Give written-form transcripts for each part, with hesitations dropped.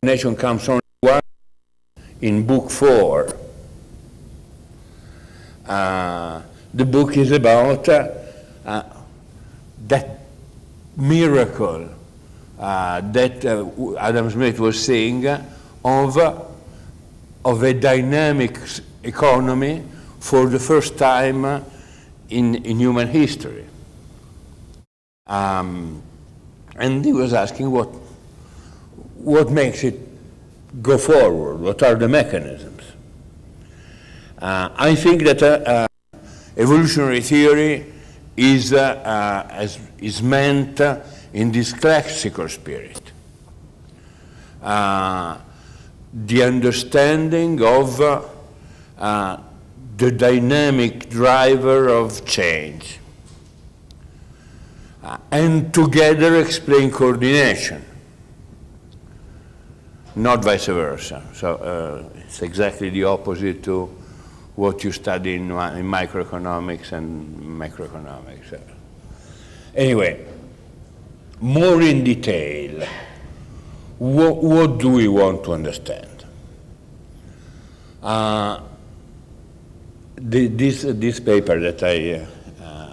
Nation comes only once in book 4. The book is about that miracle that Adam Smith was saying of a dynamic economy for the first time in human history. And he was asking what makes it go forward, what are the mechanisms? I think that evolutionary theory is meant in this classical spirit. The understanding of the dynamic driver of change, and together explain coordination, not vice versa. So it's exactly the opposite to what you study in microeconomics and macroeconomics. Anyway, more in detail, what do we want to understand? This paper that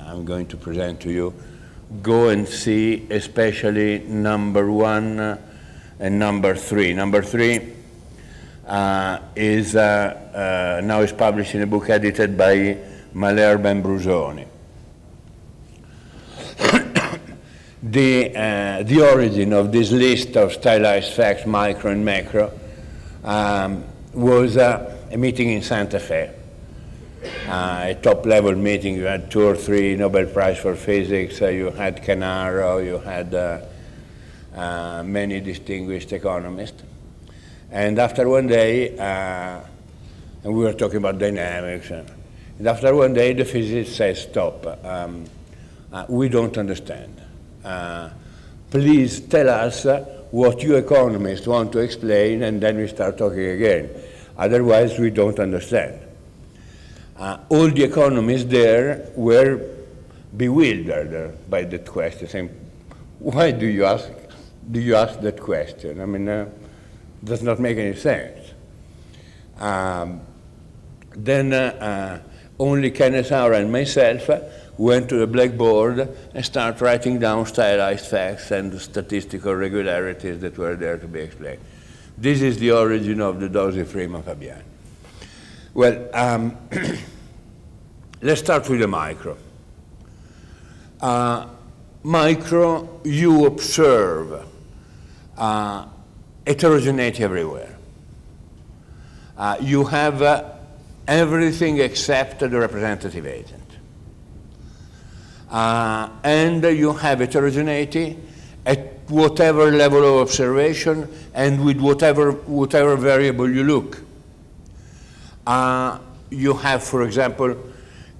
I'm going to present to you, go and see especially number 1 and number 3. Number 3 is now is published in a book edited by Malherbe and Brusoni. The origin of this list of stylized facts, micro and macro, was a meeting in Santa Fe, a top-level meeting. You had 2 or 3 Nobel Prize for Physics, you had Canaro, you had many distinguished economists. And after one day, and we were talking about dynamics, and after one day the physicist says, stop, we don't understand. Please tell us what you economists want to explain, and then we start talking again. Otherwise, we don't understand. All the economists there were bewildered by that question, saying, why do you ask that question? I mean, does not make any sense. Then only Kenneth Aura and myself went to the blackboard and started writing down stylized facts and statistical regularities that were there to be explained. This is the origin of the Dosi, Freeman, Fabian. Well, let's start with the micro. Micro, you observe heterogeneity everywhere. You have everything except the representative agent. And you have heterogeneity at whatever level of observation and with whatever variable you look. You have, for example,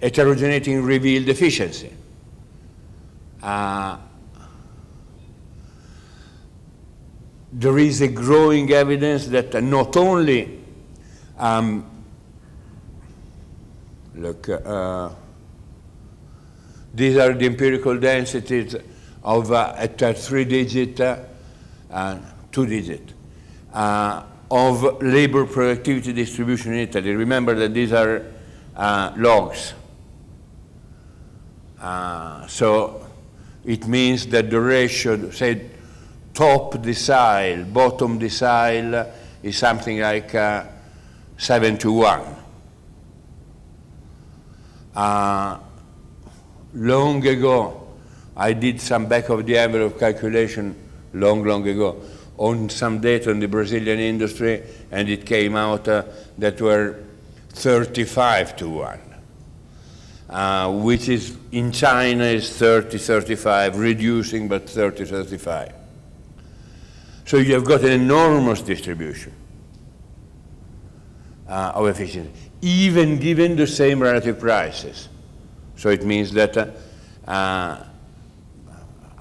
heterogeneity in revealed efficiency. There is a growing evidence that not only these are the empirical densities of at 3-digit, 2-digit, of labor productivity distribution in Italy. Remember that these are logs. So it means that the ratio, say, top decile, bottom decile is something like 7 to 1. Long ago, I did some back-of-the-envelope calculation long ago on some data on the Brazilian industry, and it came out that were 35 to 1, which is in China is 30-35, reducing, but 30-35. So you have got an enormous distribution of efficiency, even given the same relative prices. So it means that,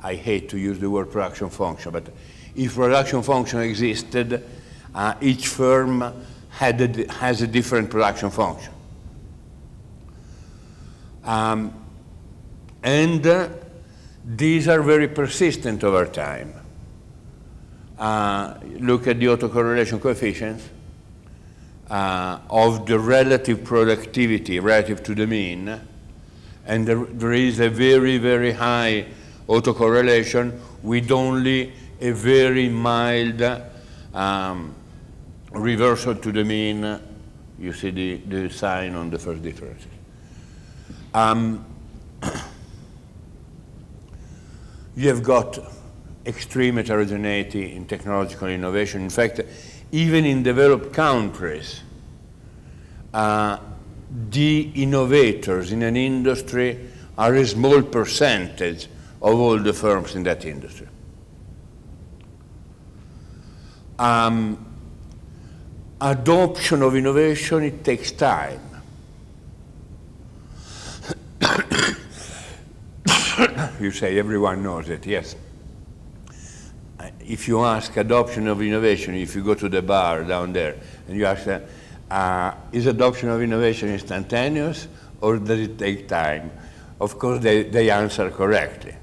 I hate to use the word production function, but if production function existed, each firm has a different production function. And these are very persistent over time. look at the autocorrelation coefficients of the relative productivity relative to the mean, and there is a very, very high autocorrelation with only a very mild reversal to the mean. You see the sign on the first difference. You have got extreme heterogeneity in technological innovation. In fact, even in developed countries, the innovators in an industry are a small percentage of all the firms in that industry. Adoption of innovation, it takes time. You say everyone knows it, yes. If you ask adoption of innovation, if you go to the bar down there and you ask them, is adoption of innovation instantaneous or does it take time? Of course, they answer correctly.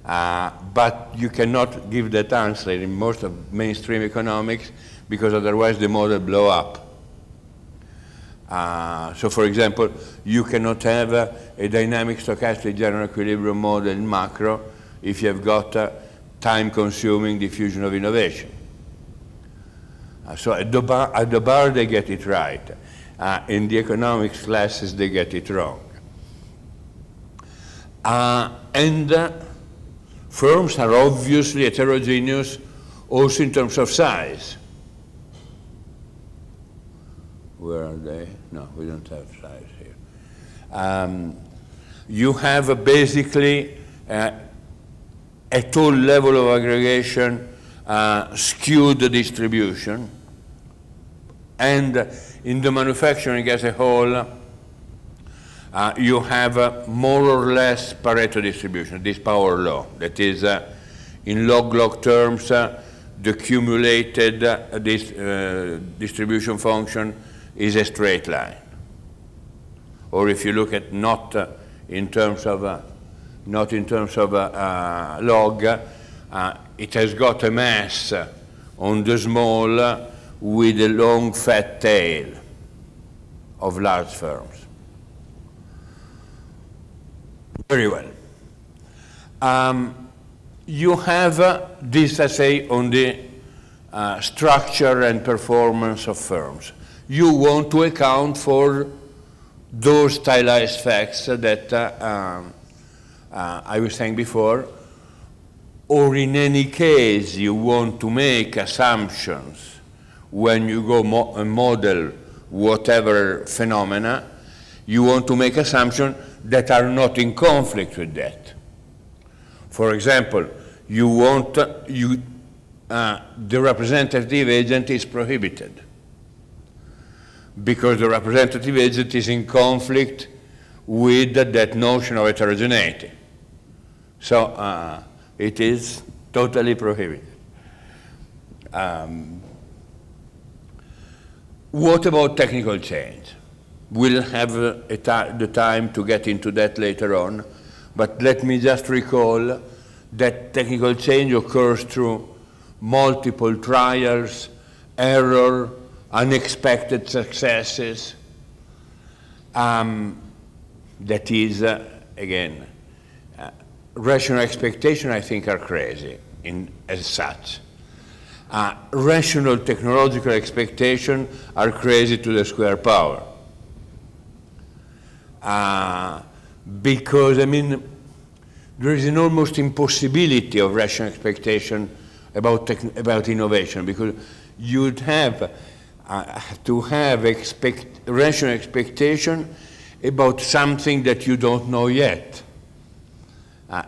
But you cannot give that answer in most of mainstream economics because otherwise the model blow up. So for example, you cannot have a dynamic stochastic general equilibrium model in macro if you have got time-consuming diffusion of innovation. So at the bar they get it right. In the economics classes they get it wrong. Firms are obviously heterogeneous also in terms of size. Where are they? No, we don't have size here. You have basically at all level of aggregation skewed distribution, and in the manufacturing as a whole you have more or less Pareto distribution, this power law, that is in log-log terms the cumulated distribution function is a straight line. Or if you look at not in terms of log, it has got a mass on the small with a long fat tail of large firms. Very well. You have this essay on the structure and performance of firms. You want to account for those stylized facts that I was saying before, or in any case you want to make assumptions when you go model whatever phenomena, you want to make assumptions that are not in conflict with that. For example, you want the representative agent is prohibited because the representative agent is in conflict with that notion of heterogeneity. So it is totally prohibited. What about technical change? We'll have the time to get into that later on, but let me just recall that technical change occurs through multiple trials, error, unexpected successes. That is, again, rational expectations, I think, are crazy as such. Rational technological expectations are crazy to the square power. Because, I mean, there is an almost impossibility of rational expectation about innovation, because you'd have to have rational expectation about something that you don't know yet.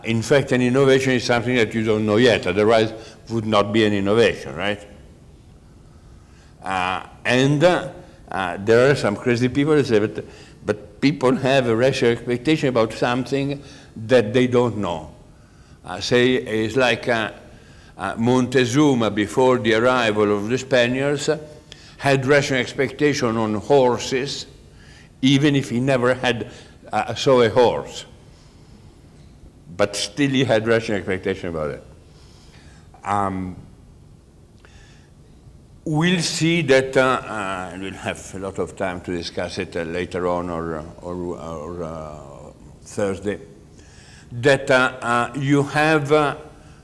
In fact, an innovation is something that you don't know yet, otherwise it would not be an innovation, right? There are some crazy people that say, but people have a rational expectation about something that they don't know. Say, it's like Montezuma, before the arrival of the Spaniards, had rational expectation on horses, even if he never had saw a horse. But still he had rational expectation about it. we'll see that, and we'll have a lot of time to discuss it later on or Thursday, that you have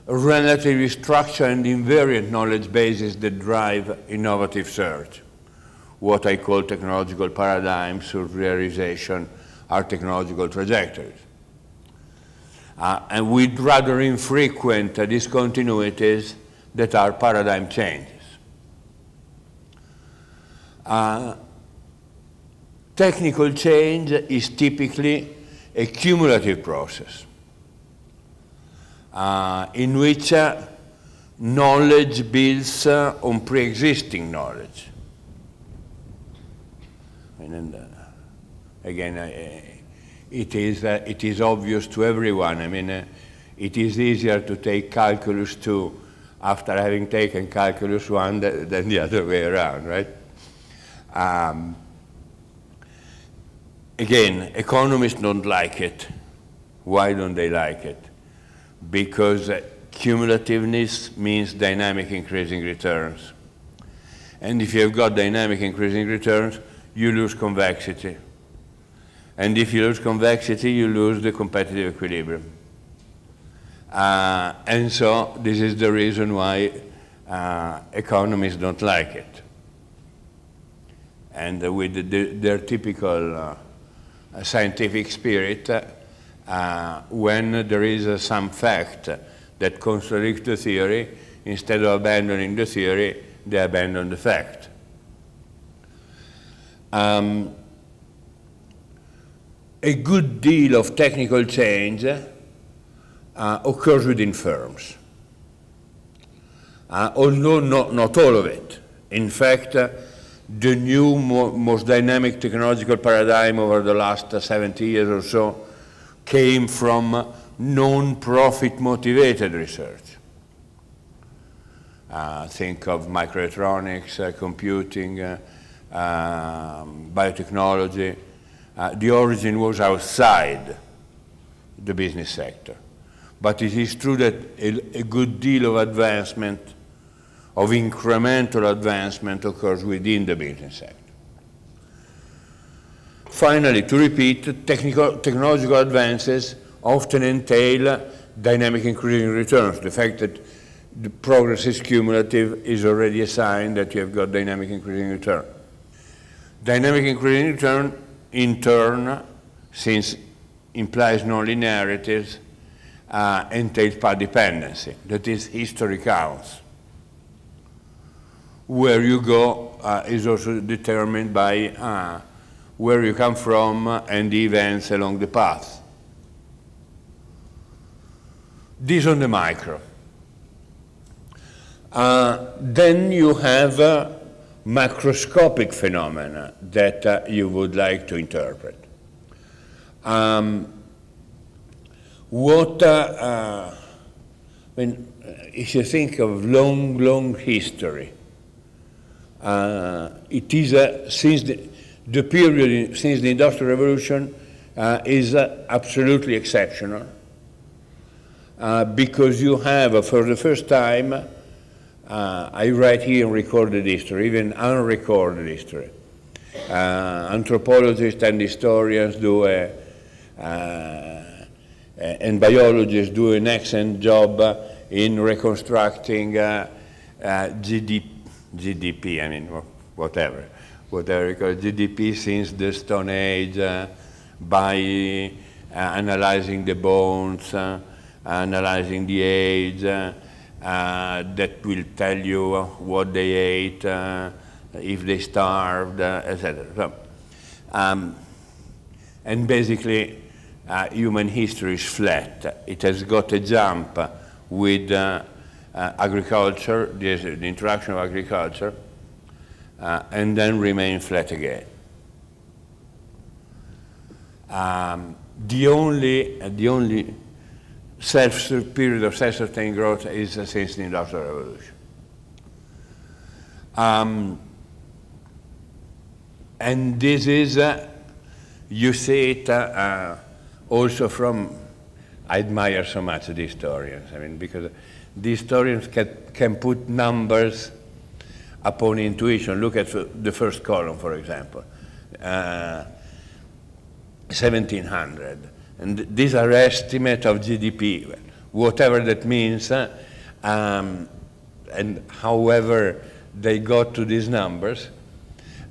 relatively structured and invariant knowledge bases that drive innovative search. What I call technological paradigms or realization are technological trajectories. And with rather infrequent discontinuities that are paradigm changes. Technical change is typically a cumulative process in which knowledge builds on pre-existing knowledge. And again, it is obvious to everyone. I mean, it is easier to take calculus 2 after having taken calculus 1 than the other way around, right? Again, economists don't like it. Why don't they like it? Because cumulativeness means dynamic increasing returns. And if you've got dynamic increasing returns, you lose convexity. And if you lose convexity, you lose the competitive equilibrium. And so this is the reason why economists don't like it. And with their typical scientific spirit, when there is some fact that contradicts the theory, instead of abandoning the theory, they abandon the fact. A good deal of technical change occurs within firms, although not all of it. In fact, the new, most dynamic technological paradigm over the last 70 years or so came from non-profit motivated research. Think of microelectronics, computing, biotechnology. The origin was outside the business sector. But it is true that a good deal of advancement, of incremental advancement, occurs within the business sector. Finally, to repeat, technological advances often entail dynamic increasing returns. The fact that the progress is cumulative is already a sign that you have got dynamic increasing return. Dynamic increasing return, in turn, since implies nonlinearities, entails path dependency. That is, history counts. Where you go is also determined by where you come from and the events along the path. This on the micro. Then you have macroscopic phenomena that you would like to interpret. If you think of long history, it is since the period since the Industrial Revolution is absolutely exceptional because you have, for the first time, I write here in recorded history, even unrecorded history. Anthropologists and historians do and biologists do an excellent job in reconstructing GDP, I mean, whatever, because GDP since the Stone Age by analyzing the bones, analyzing the age, that will tell you what they ate, if they starved, etc. So, and basically, human history is flat. It has got a jump with agriculture, the introduction of agriculture, and then remain flat again. The only period of self-sustained growth is since the Industrial Revolution. And this is, you see it also from, I admire so much the historians, I mean, because the historians can put numbers upon intuition. Look at the first column, for example, 1700. And these are estimates of GDP, whatever that means, and however they got to these numbers.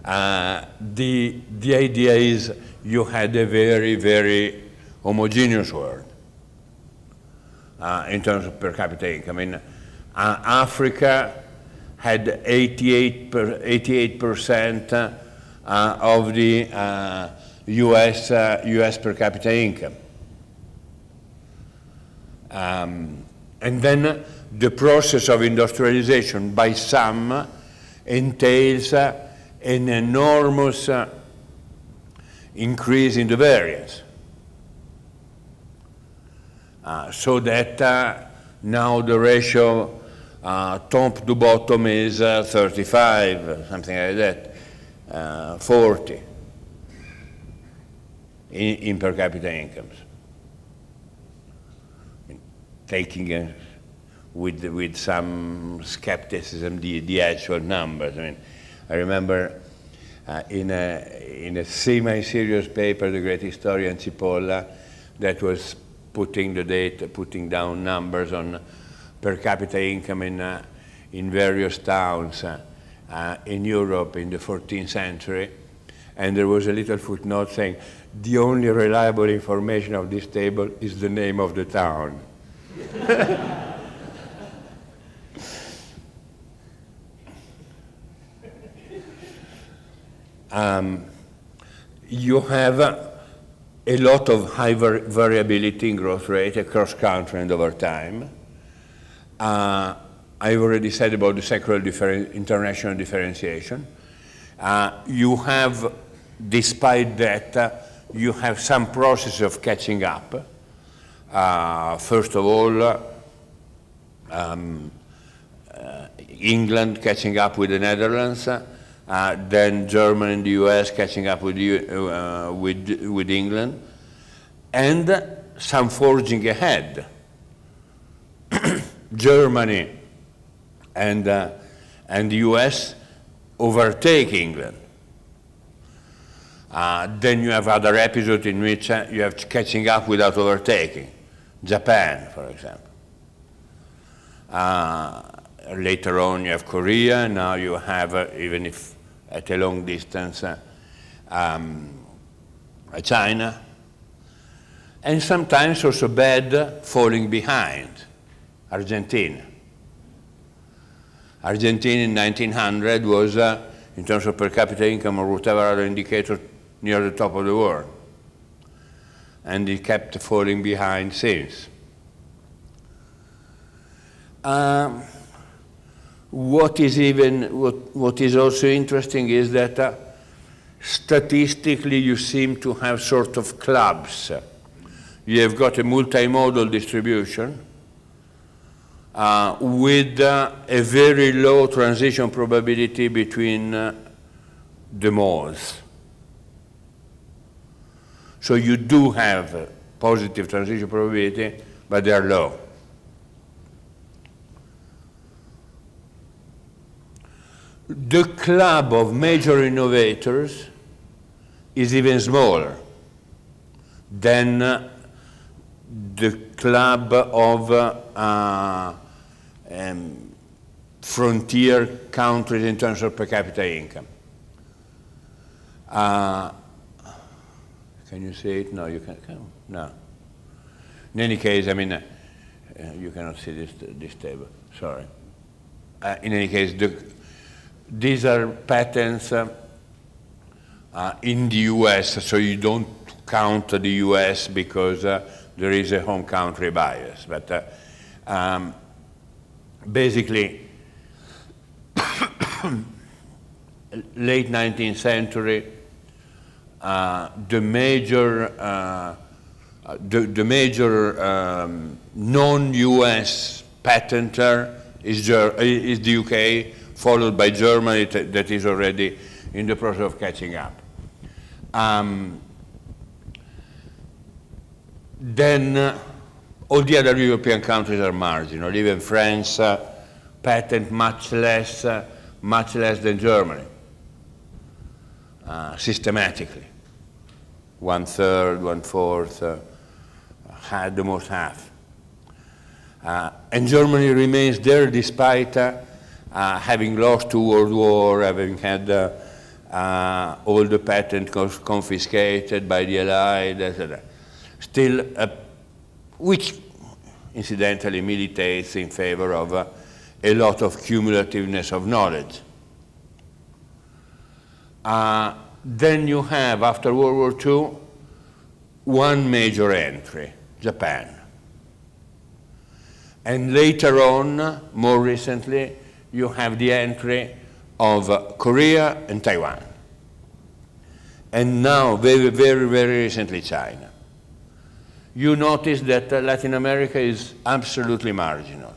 The idea is you had a very, very homogeneous world in terms of per capita income. In Africa had 88% of the US per capita income. And then the process of industrialization by some entails an enormous increase in the variance. So that now the ratio top to bottom is 35, something like that, 40 in per capita incomes. Taking with some skepticism the actual numbers. I mean, I remember in a semi-serious paper, the great historian Cipolla, that was putting down numbers on per capita income in various towns in Europe in the 14th century, and there was a little footnote saying, the only reliable information of this table is the name of the town. You have a lot of high variability in growth rate across country and over time. I've already said about the secular international differentiation. You have, despite that, you have some process of catching up. First of all, England catching up with the Netherlands, then Germany and the US catching up with England, and some forging ahead. Germany and the US overtake England. Then you have other episodes in which you have catching up without overtaking. Japan, for example. Later on you have Korea, now you have, even if at a long distance, China. And sometimes also bad falling behind, Argentina. Argentina in 1900 was, in terms of per capita income or whatever other indicator, near the top of the world. And it kept falling behind since. What is also interesting is that statistically you seem to have sort of clubs. You have got a multimodal distribution with a very low transition probability between the modes. So you do have a positive transition probability, but they are low. The club of major innovators is even smaller than the club of frontier countries in terms of per capita income. Can you see it? No, you can't. No. In any case, I mean, you cannot see this table. Sorry. In any case, these are patterns in the US, so you don't count the US because there is a home country bias. But basically, late 19th century, the major non-US patenter is the UK, followed by Germany, that is already in the process of catching up. Then all the other European countries are marginal. Even France patent much less much less than Germany, systematically. 1/3, 1/4, had the most half. And Germany remains there despite having lost 2 world wars, having had all the patents confiscated by the Allied, etc. Still, which incidentally militates in favor of a lot of cumulativeness of knowledge. Then you have, after World War II, one major entry, Japan. And later on, more recently, you have the entry of Korea and Taiwan. And now, very, very, very recently, China. You notice that Latin America is absolutely marginal.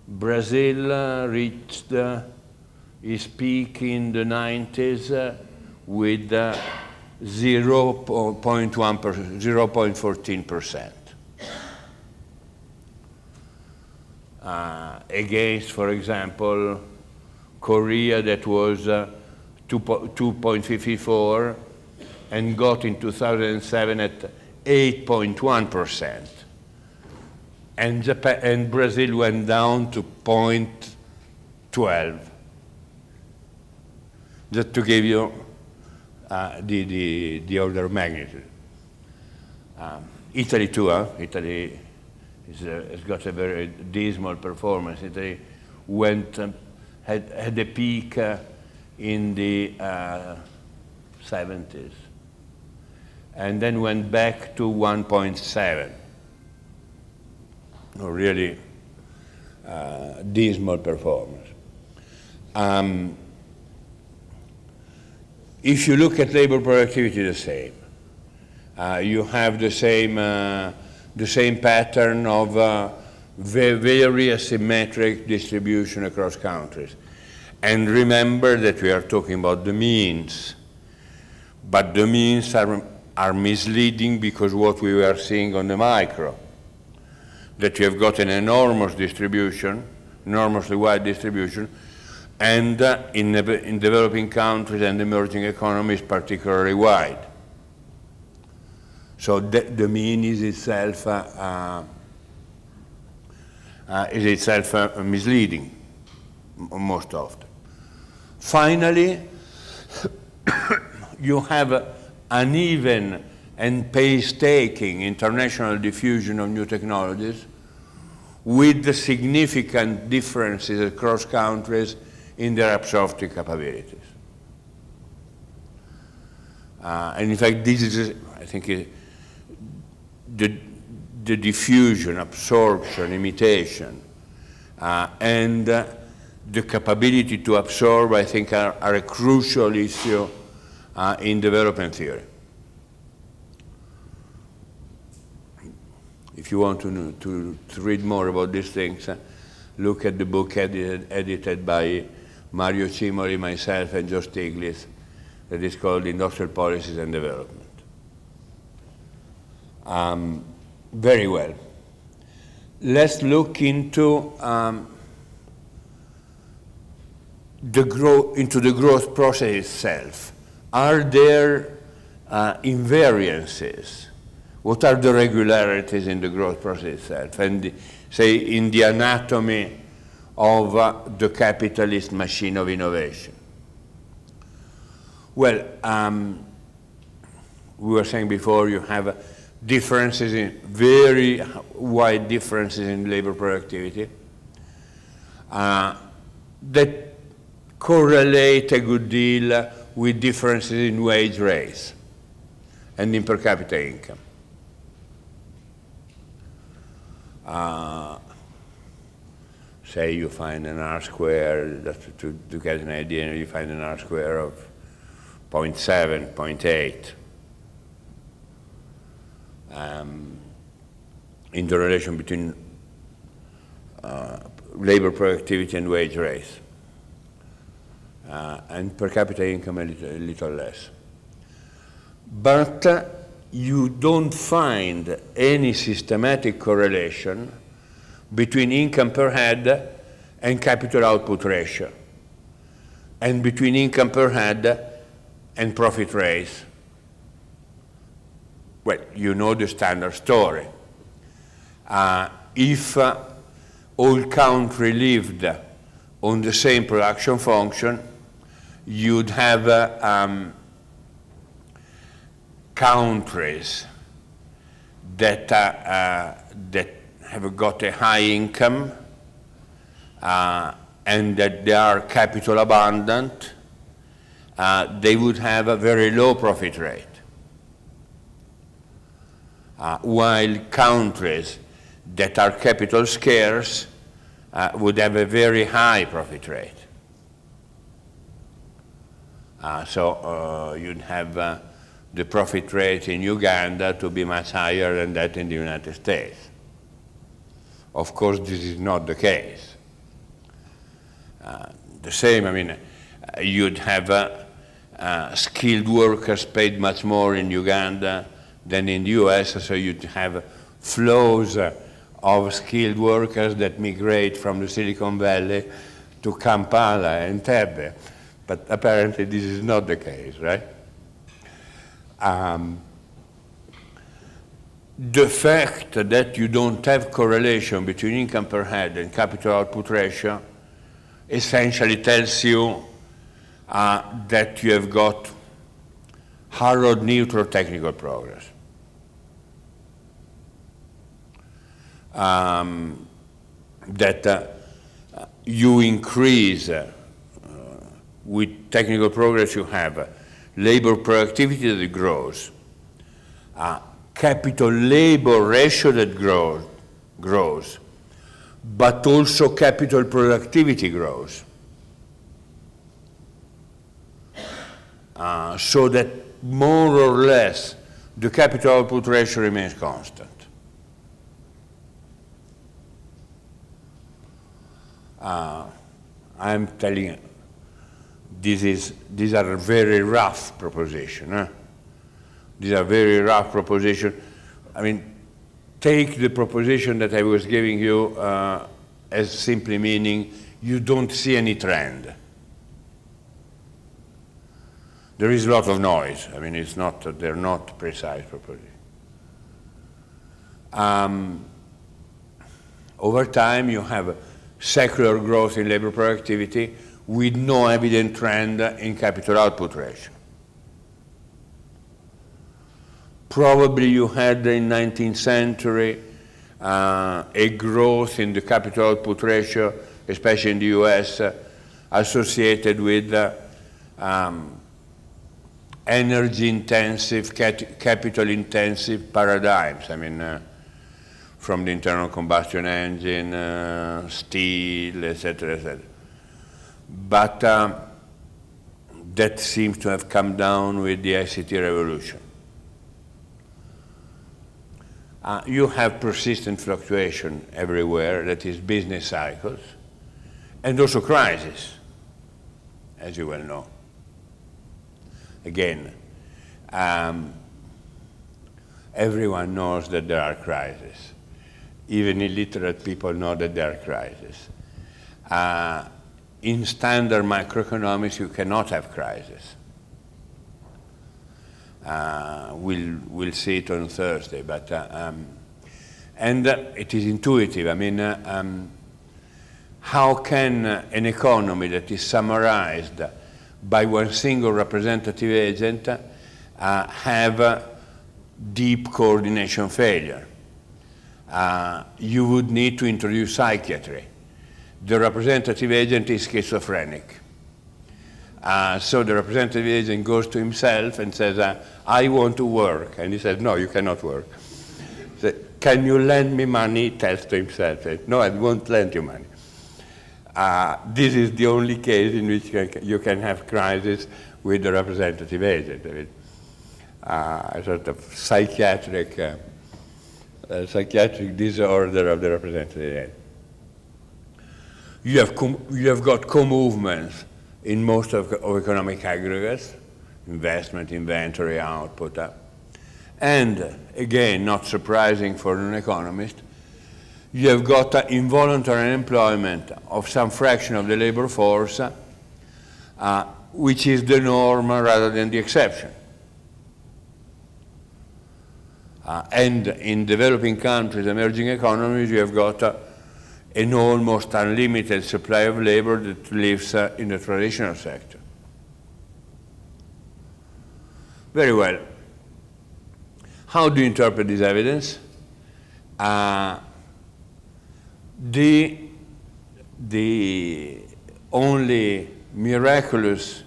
Brazil reached its peak in the 90s with 0.14%. Against, for example, Korea that was 2.54 and got in 2007 at 8.1%. And Japan and Brazil went down to 0.12. Just to give you the order of magnitude. Italy too, Italy has got a very dismal performance. Italy went, had a peak in the 70s, and then went back to 1.7. No, really dismal performance. If you look at labor productivity, the same. You have the same pattern of very asymmetric distribution across countries. And remember that we are talking about the means, but the means are misleading because what we were seeing on the micro, that you have got an enormous distribution, enormously wide distribution, and in developing countries and emerging economies particularly wide. So the mean is itself misleading most often. Finally, you have uneven and painstaking international diffusion of new technologies with the significant differences across countries in their absorptive capabilities. And in fact, this is, I think, the diffusion, absorption, imitation, and the capability to absorb, I think, are a crucial issue in development theory. If you want to read more about these things, look at the book edited by Mario Cimoli, myself, and Joe Stiglitz, that is called Industrial Policies and Development. Very well. Let's look into the growth process itself. Are there invariances? What are the regularities in the growth process itself? And say in the anatomy of the capitalist machine of innovation. Well, we were saying before, you have differences in, very wide differences in labor productivity that correlate a good deal with differences in wage rates and in per capita income. Say you find an R square, just to get an idea, you find an R square of 0.7, 0.8 in the relation between labor productivity and wage rates, and per capita income a little less. But you don't find any systematic correlation between income per head and capital output ratio, and between income per head and profit rates. Well, you know the standard story. If all countries lived on the same production function, you'd have countries that have got a high income and that they are capital abundant, they would have a very low profit rate. While countries that are capital scarce would have a very high profit rate. So you'd have the profit rate in Uganda to be much higher than that in the United States. Of course, this is not the case. The same, I mean, you'd have skilled workers paid much more in Uganda than in the US, so you'd have flows of skilled workers that migrate from the Silicon Valley to Kampala and Tebe. But apparently this is not the case, right? The fact that you don't have correlation between income per head and capital output ratio essentially tells you that you have got Harrod neutral technical progress. That you increase with technical progress, you have labor productivity that grows, capital labor ratio that grows, but also capital productivity grows. So that more or less the capital output ratio remains constant. I'm telling you, these are very rough propositions. These are very rough propositions. I mean, take the proposition that I was giving you as simply meaning you don't see any trend. There is a lot of noise. I mean, they're not precise propositions. Over time, you have secular growth in labor productivity with no evident trend in capital output ratio. Probably you had in 19th century a growth in the capital output ratio, especially in the US, associated with energy-intensive, capital-intensive paradigms. I mean, from the internal combustion engine, steel, etc., etc. But that seems to have come down with the ICT revolution. You have persistent fluctuation everywhere, that is business cycles, and also crisis, as you well know. Again, everyone knows that there are crises. Even illiterate people know that there are crises. In standard microeconomics, you cannot have crisis. We'll see it on Thursday, but and it is intuitive. I mean, how can an economy that is summarized by one single representative agent have deep coordination failure? You would need to introduce psychiatry. The representative agent is schizophrenic. So the representative agent goes to himself and says, I want to work. And he says, no, you cannot work. So, can you lend me money? He tells to himself, no, I won't lend you money. This is the only case in which you can have crisis with the representative agent. I mean, a sort of psychiatric disorder of the representative agent. You have got co-movements in most of economic aggregates, investment, inventory, output. And again, not surprising for an economist, you have got involuntary employment of some fraction of the labor force, which is the norm rather than the exception. And in developing countries, emerging economies, you have got an almost unlimited supply of labor that lives in the traditional sector. Very well. How do you interpret this evidence? The only miraculous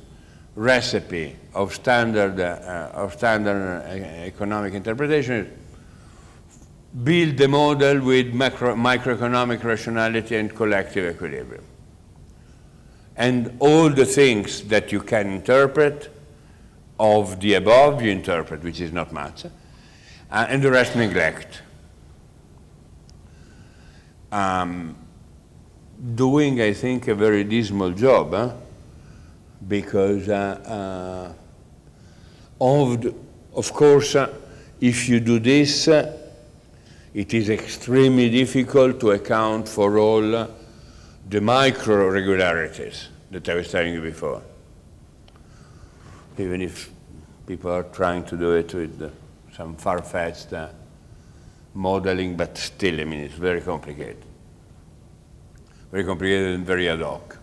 recipe of standard economic interpretation is build the model with microeconomic rationality and collective equilibrium. And all the things that you can interpret of the above, you interpret, which is not much, and the rest neglect. Doing, I think, a very dismal job, because of course, if you do this, it is extremely difficult to account for all the micro regularities that I was telling you before, even if people are trying to do it with some far-fetched modeling, but still, I mean, it's very complicated and very ad hoc.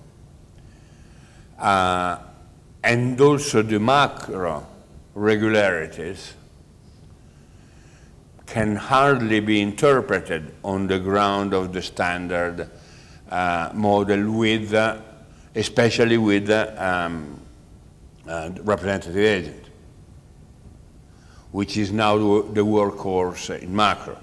And also the macro regularities can hardly be interpreted on the ground of the standard model, with, especially with representative agent, which is now the workhorse in macro.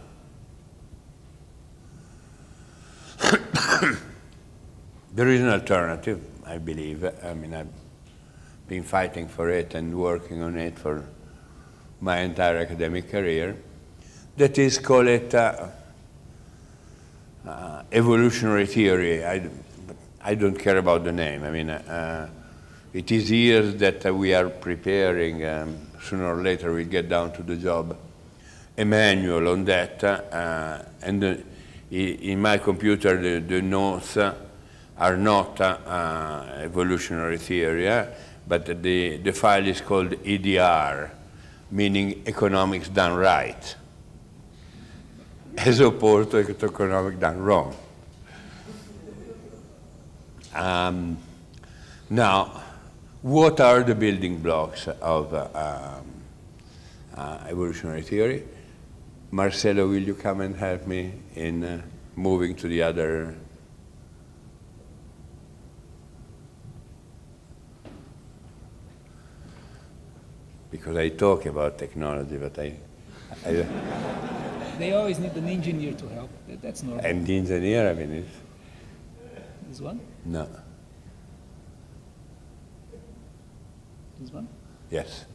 There is an alternative, I believe. I mean, I've been fighting for it and working on it for my entire academic career. That is, call it evolutionary theory. I don't care about the name. I mean, it is years that we are preparing. Sooner or later we'll get down to the job. A manual on that, and in my computer the notes are not evolutionary theory, but the file is called EDR, meaning economics done right, as opposed to economics done wrong. Now, what are the building blocks of evolutionary theory? Marcelo, will you come and help me in moving to the other? Because I talk about technology, but I They always need an engineer to help. That's normal. And the engineer, I mean, it's... This one? No. This one? Yes.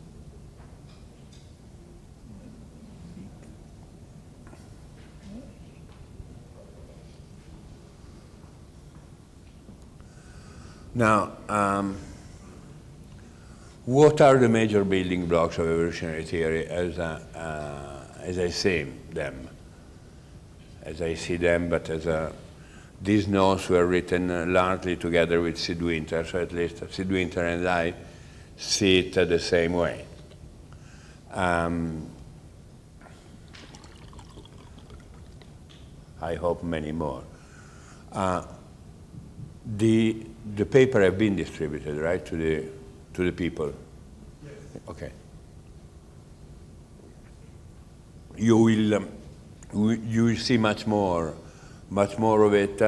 Now, what are the major building blocks of evolutionary theory as I see them? As I see them, but as these notes were written largely together with Sid Winter, so at least Sid Winter and I see it the same way. I hope many more. The paper have been distributed, right, to the people? Yes. Okay. You will see much more of it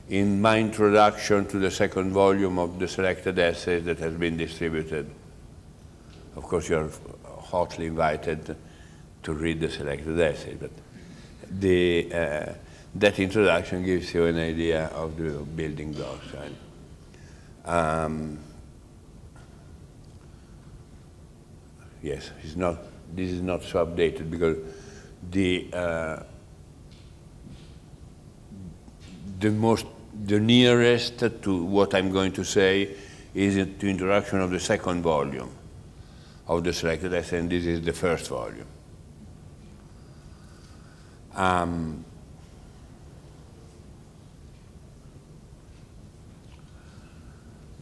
in my introduction to the second volume of the selected essays that has been distributed. Of course, you're hotly invited to read the selected essay, but that introduction gives you an idea of the building blocks. Right? Yes, this is not so updated because the nearest to what I'm going to say is the introduction of the second volume of the selected essay, and this is the first volume.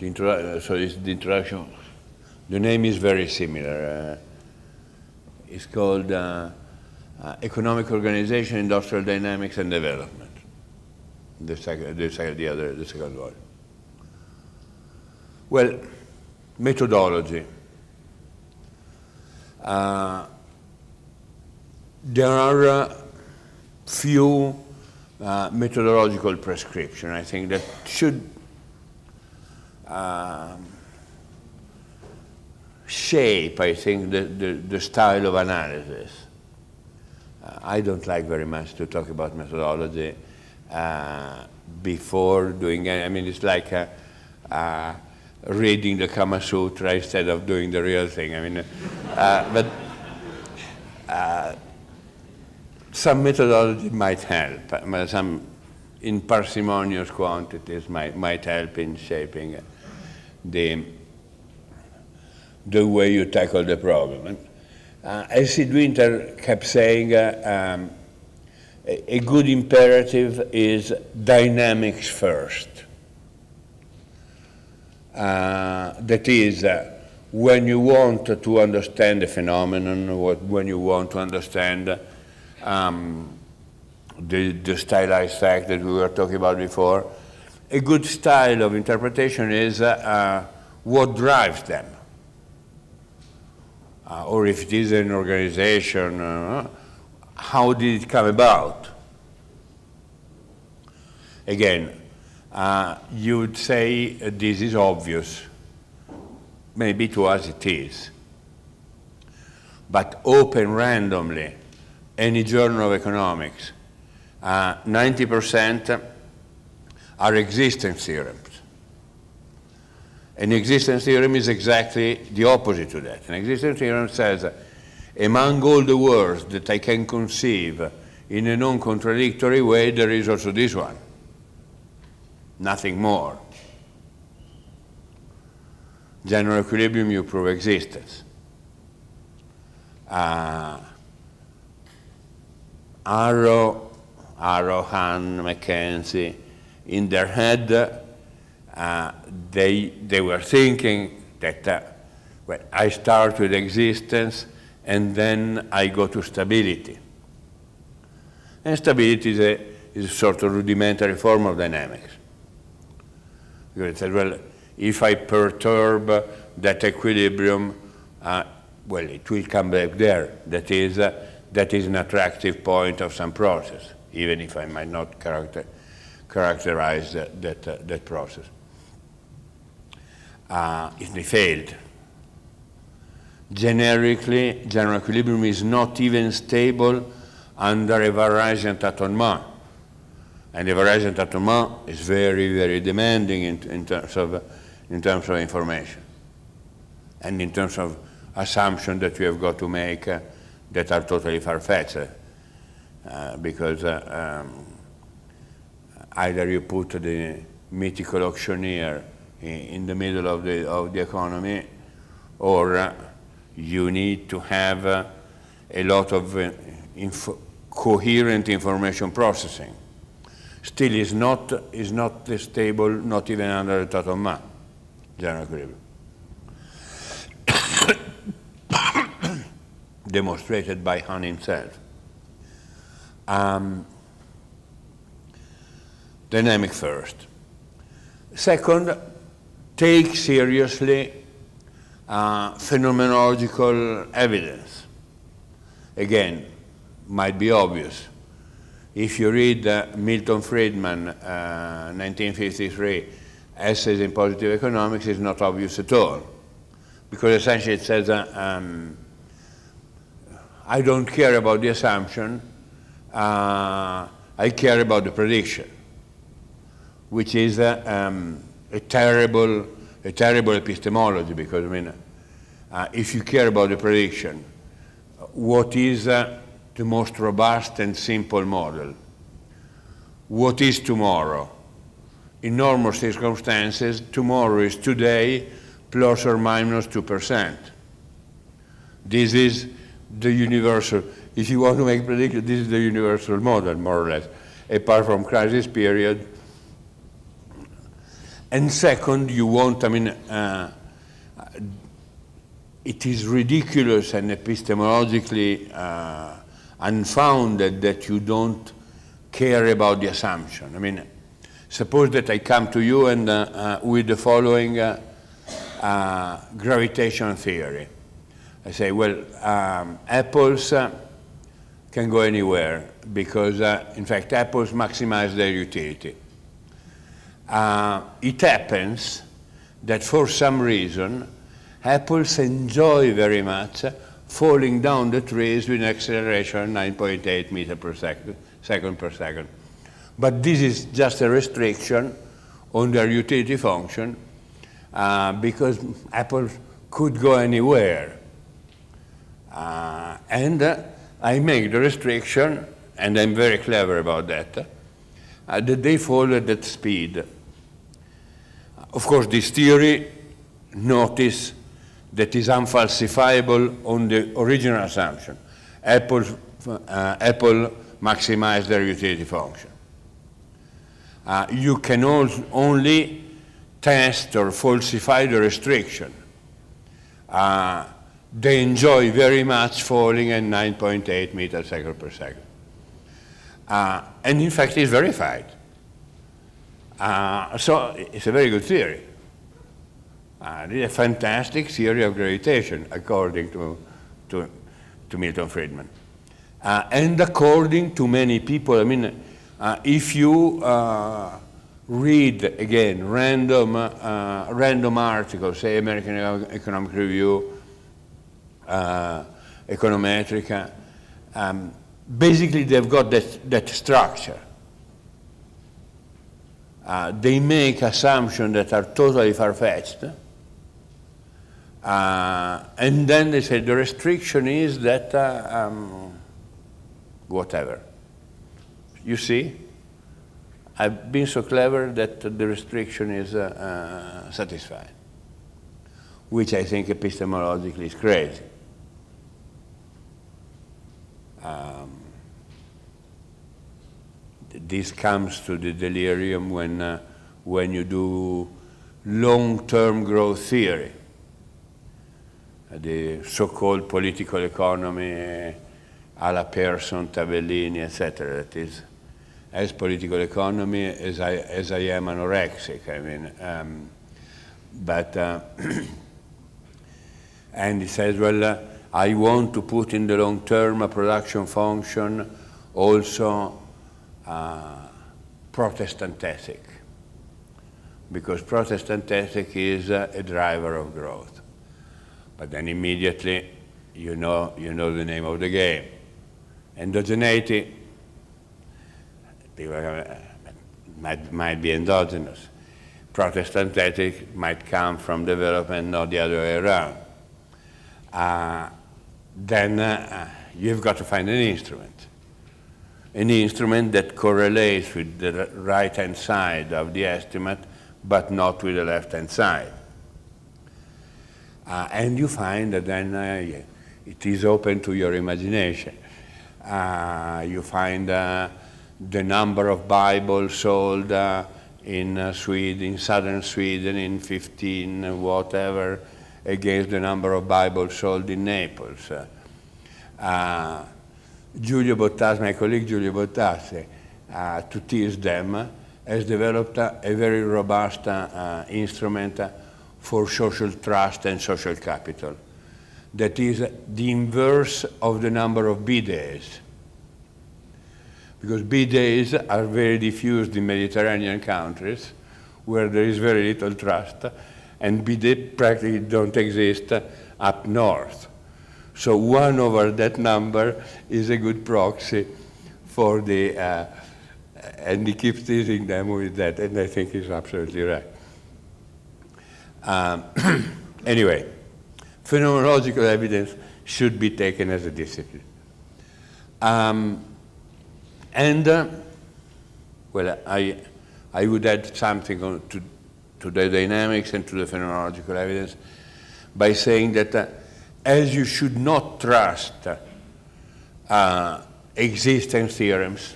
So it's the introduction. The name is very similar. It's called Economic Organization, Industrial Dynamics and Development. The second volume. Well, methodology. There are few methodological prescriptions, I think, that should shape, I think, the style of analysis. I don't like very much to talk about methodology before doing it. I mean, it's like reading the Kama Sutra instead of doing the real thing. I mean, but some methodology might help. Some in parsimonious quantities might help in shaping the way you tackle the problem. And, as Sid Winter kept saying, a good imperative is dynamics first. That is, when you want to understand a phenomenon, when you want to understand the stylized fact that we were talking about before, a good style of interpretation is what drives them. Or if it is an organization, how did it come about? Again, you would say this is obvious. Maybe to us it is. But open randomly any journal of economics, 90% are existence theorems. An existence theorem is exactly the opposite to that. An existence theorem says, among all the words that I can conceive in a non-contradictory way, there is also this one. Nothing more. General equilibrium, you prove existence. Arrow, Hahn, Mackenzie, in their head, they were thinking that, well, I start with existence and then I go to stability. And stability is a sort of rudimentary form of dynamics. Because it said, well, if I perturb that equilibrium, well, it will come back there. That is an attractive point of some process, even if I might not characterize that process. If they failed. Generically, general equilibrium is not even stable under a Varasian tâtonnement. And the Varasian tâtonnement is very, very demanding in terms of information and in terms of assumptions that you have got to make that are totally far-fetched. Because either you put the mythical auctioneer in the middle of the economy, or you need to have a lot of coherent information processing. Still is not stable, not even under the tâtonnement, general equilibrium. Demonstrated by Hahn himself. Dynamic first. Second, take seriously phenomenological evidence. Again, might be obvious. If you read Milton Friedman, 1953, Essays in Positive Economics, it's not obvious at all. Because essentially it says, I don't care about the assumption, I care about the prediction, which is a terrible epistemology, because I mean, if you care about the prediction, what is the most robust and simple model? What is tomorrow? In normal circumstances, tomorrow is today plus or minus 2%. This is the universal, if you want to make prediction, this is the universal model, more or less, apart from crisis period. And second, you won't, it is ridiculous and epistemologically unfounded that you don't care about the assumption. Suppose that I come to you and with the following gravitation theory. I say, well, apples can go anywhere because, in fact, apples maximize their utility. It happens that for some reason, apples enjoy very much falling down the trees with an acceleration of 9.8 meters per second per second. But this is just a restriction on their utility function because apples could go anywhere. And I make the restriction, and I'm very clever about that they fall at that speed. Of course, this theory, notice that is unfalsifiable on the original assumption. Apple maximize their utility function. You can only test or falsify the restriction. They enjoy very much falling at 9.8 meters per second. And in fact, it's verified. So it's a very good theory. It is a fantastic theory of gravitation, according to Milton Friedman. And according to many people, if you read, again, random articles, say American Economic Review, Econometrica, basically they've got that structure. They make assumptions that are totally far-fetched, and then they say the restriction is that whatever. You see, I've been so clever that the restriction is satisfied, which I think epistemologically is crazy. This comes to the delirium when you do long-term growth theory, the so-called political economy, alla Pearson, Tabellini, etc. That is, as political economy as I am anorexic. And he says, well, I want to put in the long term a production function also Protestant ethic, because Protestant ethic is a driver of growth. But then immediately you know the name of the game. Endogeneity might be endogenous. Protestant ethic might come from development, not the other way around. Then you've got to find an instrument that correlates with the right-hand side of the estimate, but not with the left-hand side. And you find that then it is open to your imagination. You find the number of Bibles sold in Sweden, in southern Sweden, in 15 whatever, against the number of Bibles sold in Naples. Giulio Bottassi, my colleague Giulio Bottassi, to tease them, has developed a very robust instrument for social trust and social capital. That is the inverse of the number of B-days. Because B-days are very diffused in Mediterranean countries where there is very little trust, and B-days practically don't exist up north. So 1 over that number is a good proxy for the, and he keeps teasing them with that, and I think he's absolutely right. Anyway, phenomenological evidence should be taken as a discipline. Well, I would add something to the dynamics and to the phenomenological evidence by saying that as you should not trust existence theorems,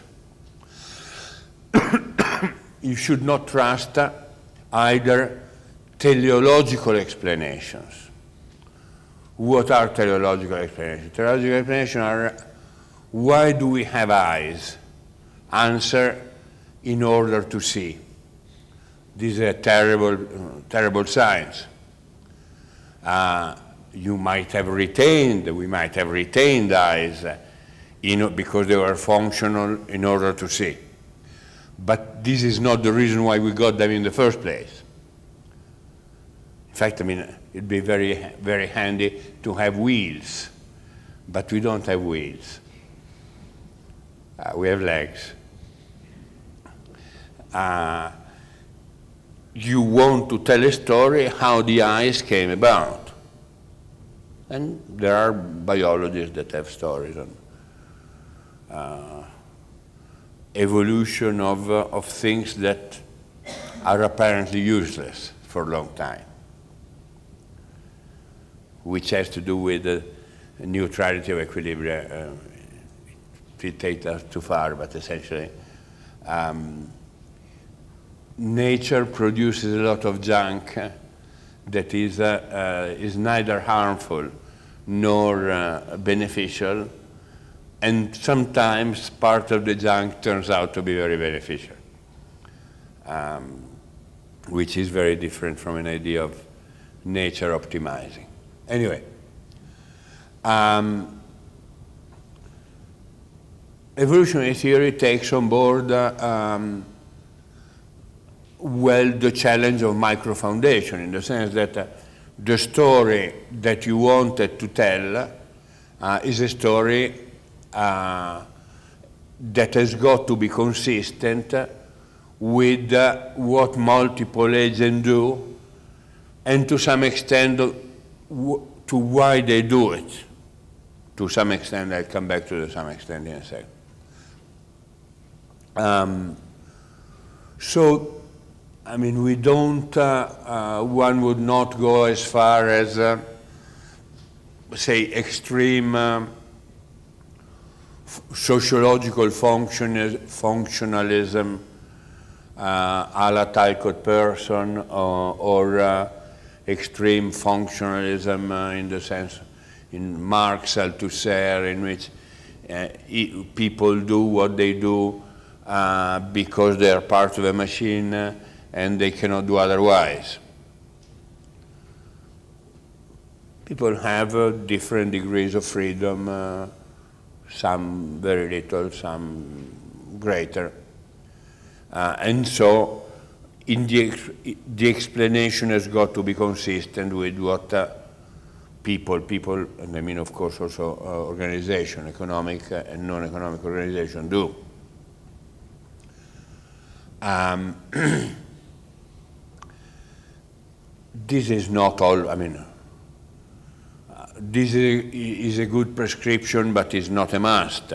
you should not trust either teleological explanations. What are teleological explanations? Teleological explanations are, why do we have eyes? Answer, in order to see. This is a terrible science. We might have retained eyes because they were functional in order to see. But this is not the reason why we got them in the first place. In fact, it'd be very, very handy to have wheels, but we don't have wheels. We have legs. You want to tell a story how the eyes came about. And there are biologists that have stories on evolution of things that are apparently useless for a long time, which has to do with the neutrality of equilibria. It takes us too far, but essentially, nature produces a lot of junk that is neither harmful nor beneficial, and sometimes part of the junk turns out to be very beneficial, which is very different from an idea of nature optimizing. Anyway, evolutionary theory takes on board the challenge of microfoundation, in the sense that the story that you wanted to tell is a story that has got to be consistent with what multiple agents do, and to some extent to why they do it. To some extent, I'll come back to some extent in a second. So, we don't, one would not go as far as, say, extreme sociological functionalism a la Talcott person, or extreme functionalism in the sense, in Marx, Althusser, in which people do what they do because they are part of a machine and they cannot do otherwise. People have different degrees of freedom, some very little, some greater. And so the explanation has got to be consistent with what people, and I mean of course also organization, economic and non-economic organization do. This is not all, this is a good prescription, but is not a must.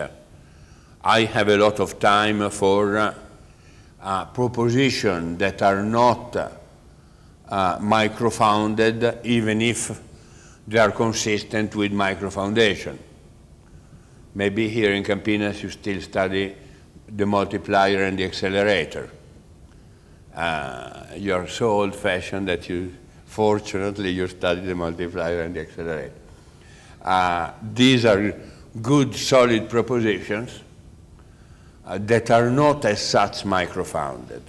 I have a lot of time for propositions that are not micro-founded, even if they are consistent with micro-foundation. Maybe here in Campinas you still study the multiplier and the accelerator. You are so old-fashioned that fortunately you study the multiplier and the accelerator. These are good, solid propositions that are not as such micro-founded,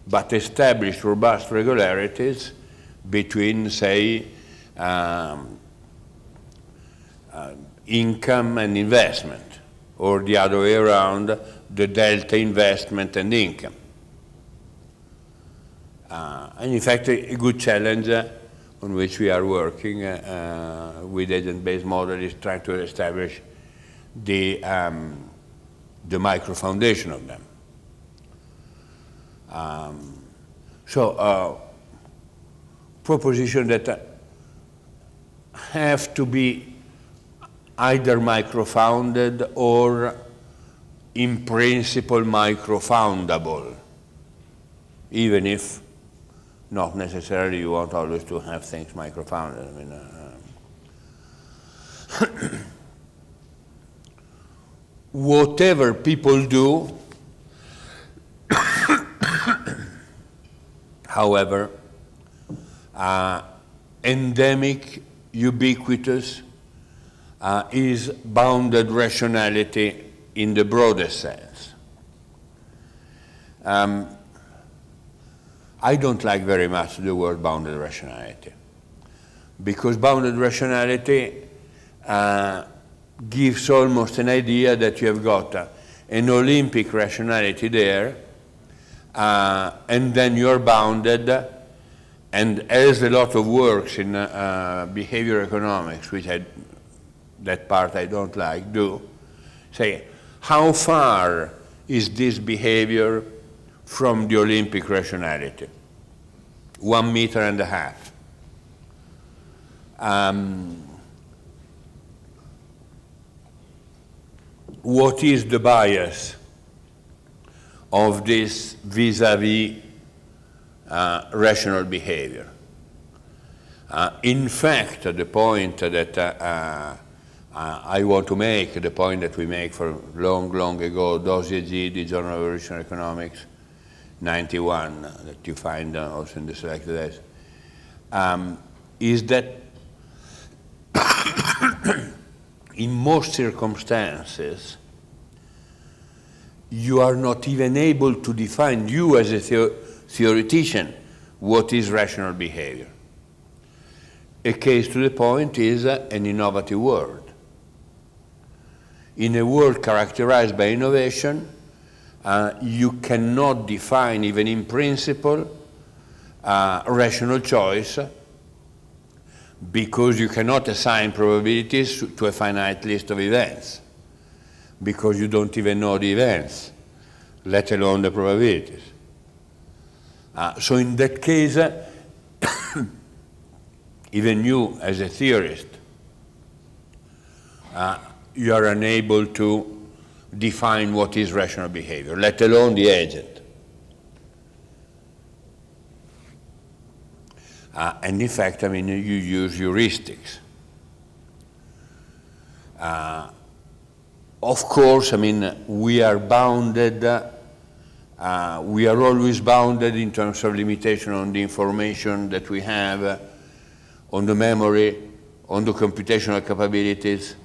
but establish robust regularities between, say, income and investment, or the other way around, the delta investment and income. And in fact, a good challenge on which we are working with agent-based model is trying to establish the micro-foundation of them. Propositions that have to be either micro-founded or in principle micro-foundable, even if not necessarily you want always to have things micro-founded. Whatever people do, however, endemic, ubiquitous, is bounded rationality in the broadest sense. I don't like very much the word bounded rationality, because bounded rationality gives almost an idea that you have got an Olympic rationality there, and then you're bounded, and as a lot of works in behavior economics, which that part I don't like, do, say, how far is this behavior from the Olympic rationality? 1.5 meters. What is the bias of this vis-a-vis rational behavior? In fact, the point that I want to make, the point that we make for long ago, Dosi et G, the Journal of Evolutionary Economics, 91, that you find also in the selected essays, is that in most circumstances, you are not even able to define, you as a theoretician, what is rational behavior. A case to the point is an innovative world. In a world characterized by innovation, you cannot define, even in principle, rational choice, because you cannot assign probabilities to a finite list of events, because you don't even know the events, let alone the probabilities. So in that case, even you as a theorist, you are unable to define what is rational behavior, let alone the agent. And in fact, I mean, you use heuristics. Of course, I mean, we are bounded, we are always bounded in terms of limitation on the information that we have, on the memory, on the computational capabilities.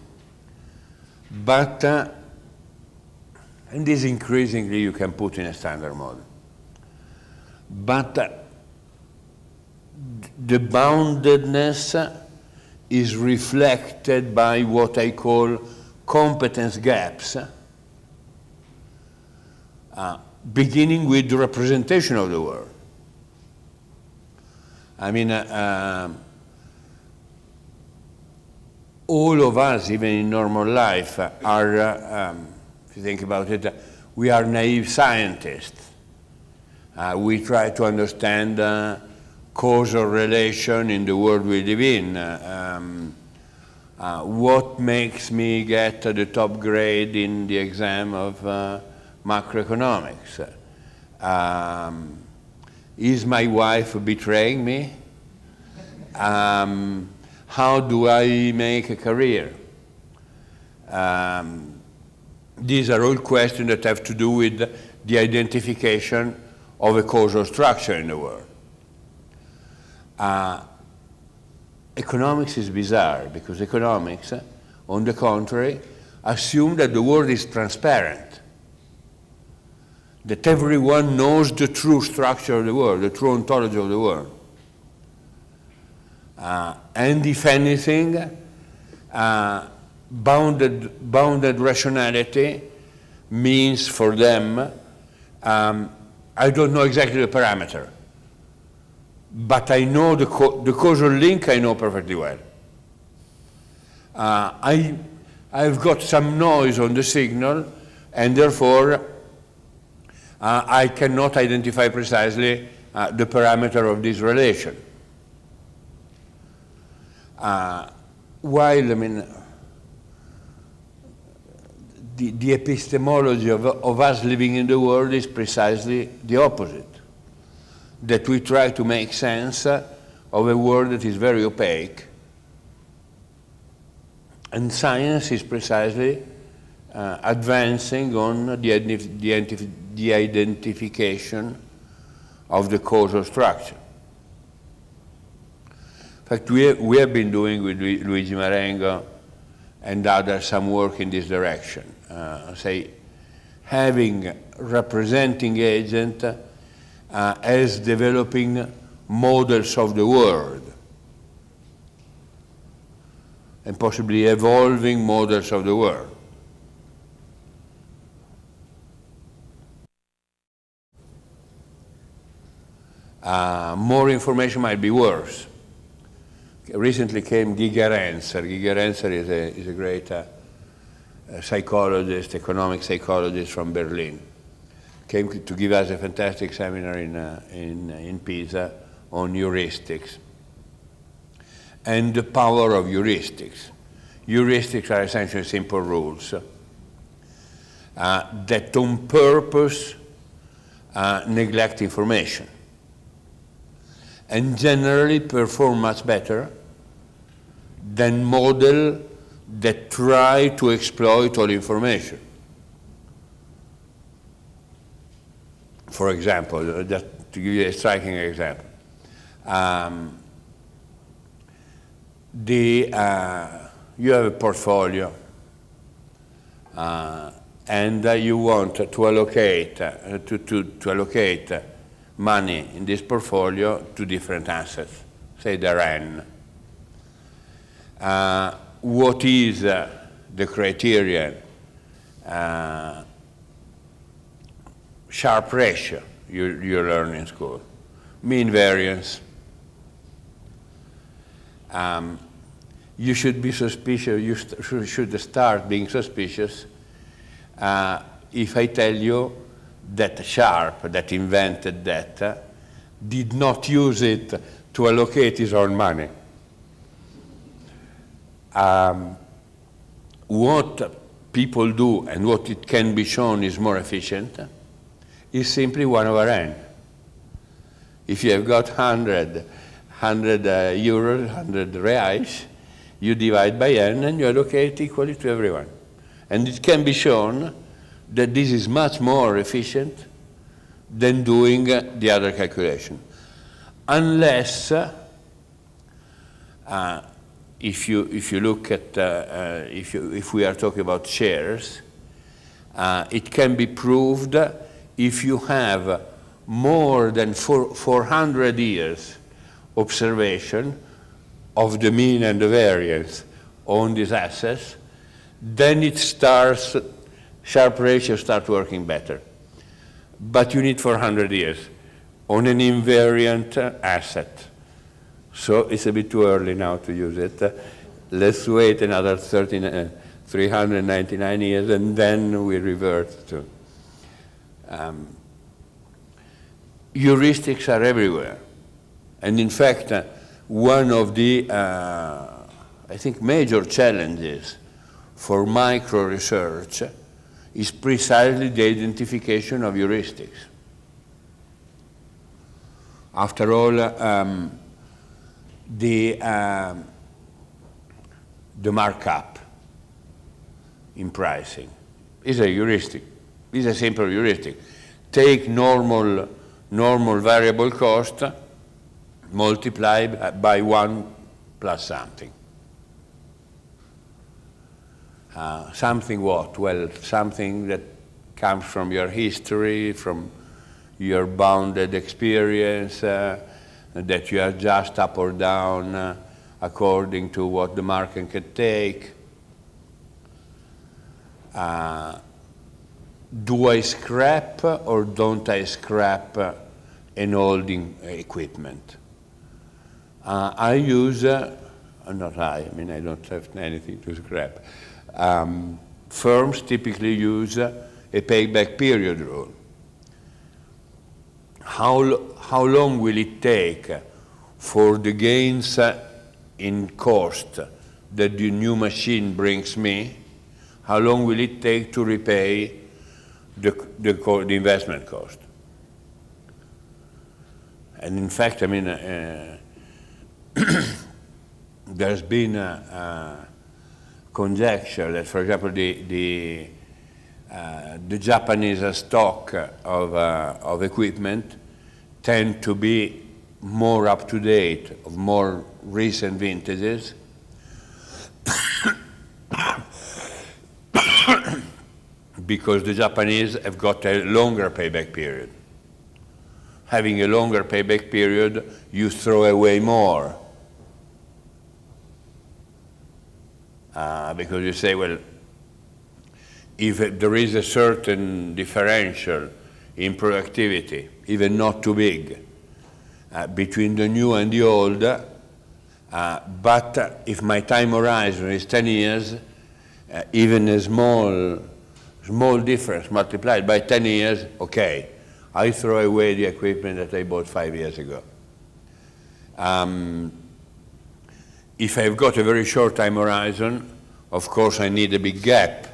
But, and this increasingly you can put in a standard model. But the boundedness is reflected by what I call competence gaps, beginning with the representation of the world. I mean, all of us, even in normal life, are, if you think about it, we are naive scientists. We try to understand causal relation in the world we live in. What makes me get the top grade in the exam of macroeconomics? Is my wife betraying me? How do I make a career? These are all questions that have to do with the identification of a causal structure in the world. Economics is bizarre, because economics, on the contrary, assume that the world is transparent, that everyone knows the true structure of the world, the true ontology of the world. And if anything, bounded rationality means for them, I don't know exactly the parameter, but I know the causal link, I know perfectly well. I've got some noise on the signal, and therefore I cannot identify precisely the parameter of this relation. While, I mean, the epistemology of us living in the world is precisely the opposite, that we try to make sense of a world that is very opaque, and science is precisely advancing on the identification of the causal structure. In fact, we have been doing with Luigi Marengo and others some work in this direction. Say, having representing agent as developing models of the world, and possibly evolving models of the world. More information might be worse. Recently came Giger Renser. Giger Renser is a great psychologist, economic psychologist from Berlin. Came to give us a fantastic seminar in Pisa on heuristics and the power of heuristics. Heuristics are essentially simple rules that on purpose neglect information and generally perform much better than models that try to exploit all information. For example, just to give you a striking example, you have a portfolio and you want to allocate allocate money in this portfolio to different assets. Say there are n. What is the criterion? Sharp ratio you learn in school, mean variance. You should be suspicious, you should start being suspicious if I tell you that Sharp, that invented that, did not use it to allocate his own money. What people do and what it can be shown is more efficient is simply 1 over n. If you have got 100 euros, 100 reais, you divide by n and you allocate equally to everyone. And it can be shown that this is much more efficient than doing the other calculation. Unless, if you look at, if we are talking about shares, it can be proved if you have more than 400 years observation of the mean and the variance on these assets, then it starts, Sharp ratio starts working better. But you need 400 years on an invariant asset. So it's a bit too early now to use it. Let's wait another 399 years and then we revert to. Heuristics are everywhere. And in fact, one of the, I think, major challenges for micro research is precisely the identification of heuristics. After all, the markup in pricing is a heuristic, is a simple heuristic. Take normal variable cost, multiply by 1 plus something. Something what? Well, something that comes from your history, from your bounded experience, that you adjust up or down according to what the market can take. Do I scrap or don't I scrap an old equipment? I use, not I mean I don't have anything to scrap. Firms typically use a payback period rule. How long will it take for the gains in cost that the new machine brings me? How long will it take to repay the investment cost? And in fact, I mean, there's been a conjecture that, for example, the Japanese stock of equipment tend to be more up to date, of more recent vintages. Because the Japanese have got a longer payback period. Having a longer payback period, you throw away more. Because you say, well, if there is a certain differential in productivity, even not too big, between the new and the old, but if my time horizon is 10 years, even a small difference multiplied by 10 years, okay, I throw away the equipment that I bought 5 years ago. If I've got a very short time horizon, of course I need a big gap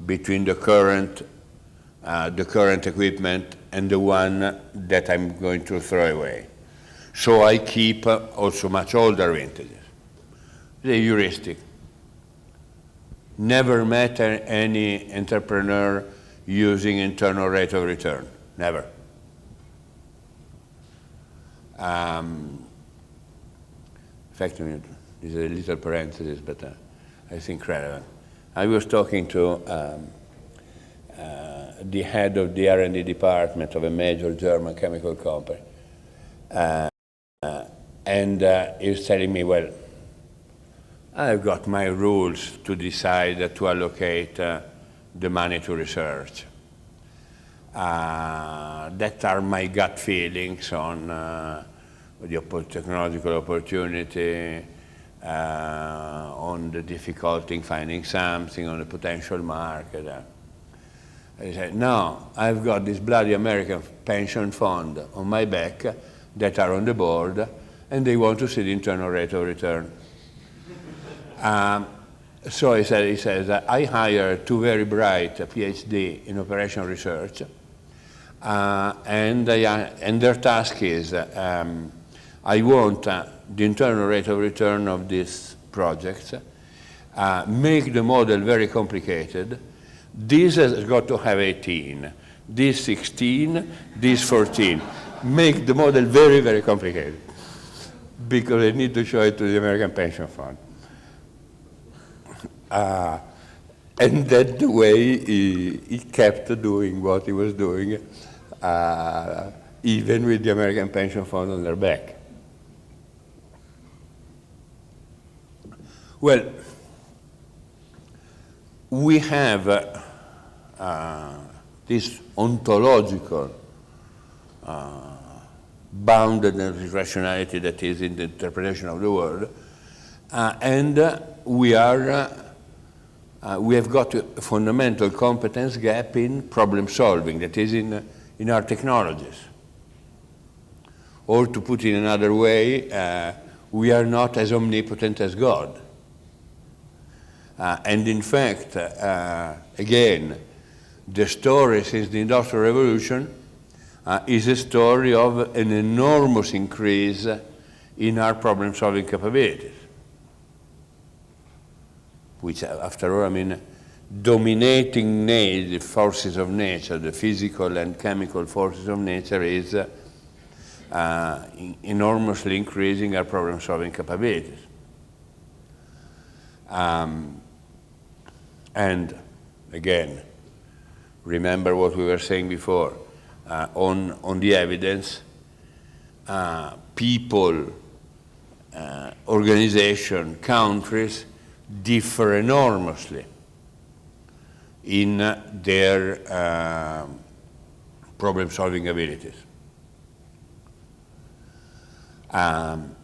between the current equipment and the one that I'm going to throw away. So I keep also much older vintages. The heuristic. Never met any entrepreneur using internal rate of return. Never. In fact, this is a little parenthesis, but I think relevant. I was talking to the head of the R&D department of a major German chemical company, and he was telling me, well, I've got my rules to decide to allocate the money to research. That are my gut feelings on the technological opportunity, on the difficulty in finding something, on the potential market. I said, no, I've got this bloody American pension fund on my back that are on the board, and they want to see the internal rate of return. So he says, I hire two very bright PhD in operational research, and their task is, I want the internal rate of return of these projects, make the model very complicated. This has got to have 18, this 16, this 14. Make the model very, very complicated, because I need to show it to the American pension fund. And that's the way he kept doing what he was doing, even with the American pension fund on their back. Well, we have this ontological boundedness, rationality that is in the interpretation of the world, and we have got a fundamental competence gap in problem solving, that is in our technologies. Or to put it in another way, we are not as omnipotent as God. And in fact, again, the story since the Industrial Revolution is a story of an enormous increase in our problem-solving capabilities, which, after all, I mean, dominating the forces of nature, the physical and chemical forces of nature, is enormously increasing our problem-solving capabilities. And again, remember what we were saying before, on the evidence, people, organization, countries differ enormously in their problem-solving abilities. And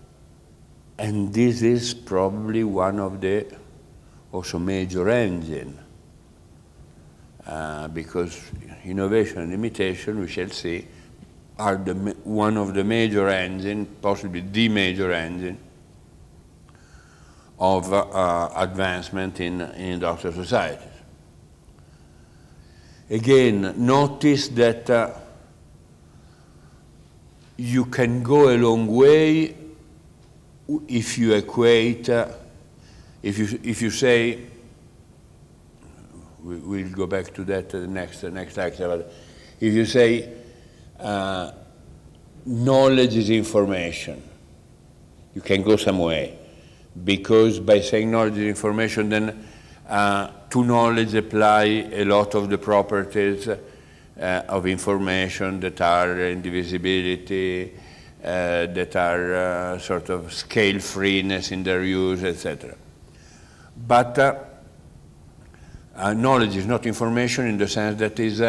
this is probably one of the also major engine, because innovation and imitation, we shall see, are one of the major engine, possibly the major engine, of advancement in industrial societies. Again, notice that you can go a long way if you equate, if you say, we'll go back to that next lecture, but if you say knowledge is information. You can go some way, because by saying knowledge is information, then to knowledge apply a lot of the properties of information that are indivisibility, that are sort of scale freeness in their use, etc. But knowledge is not information in the sense that it is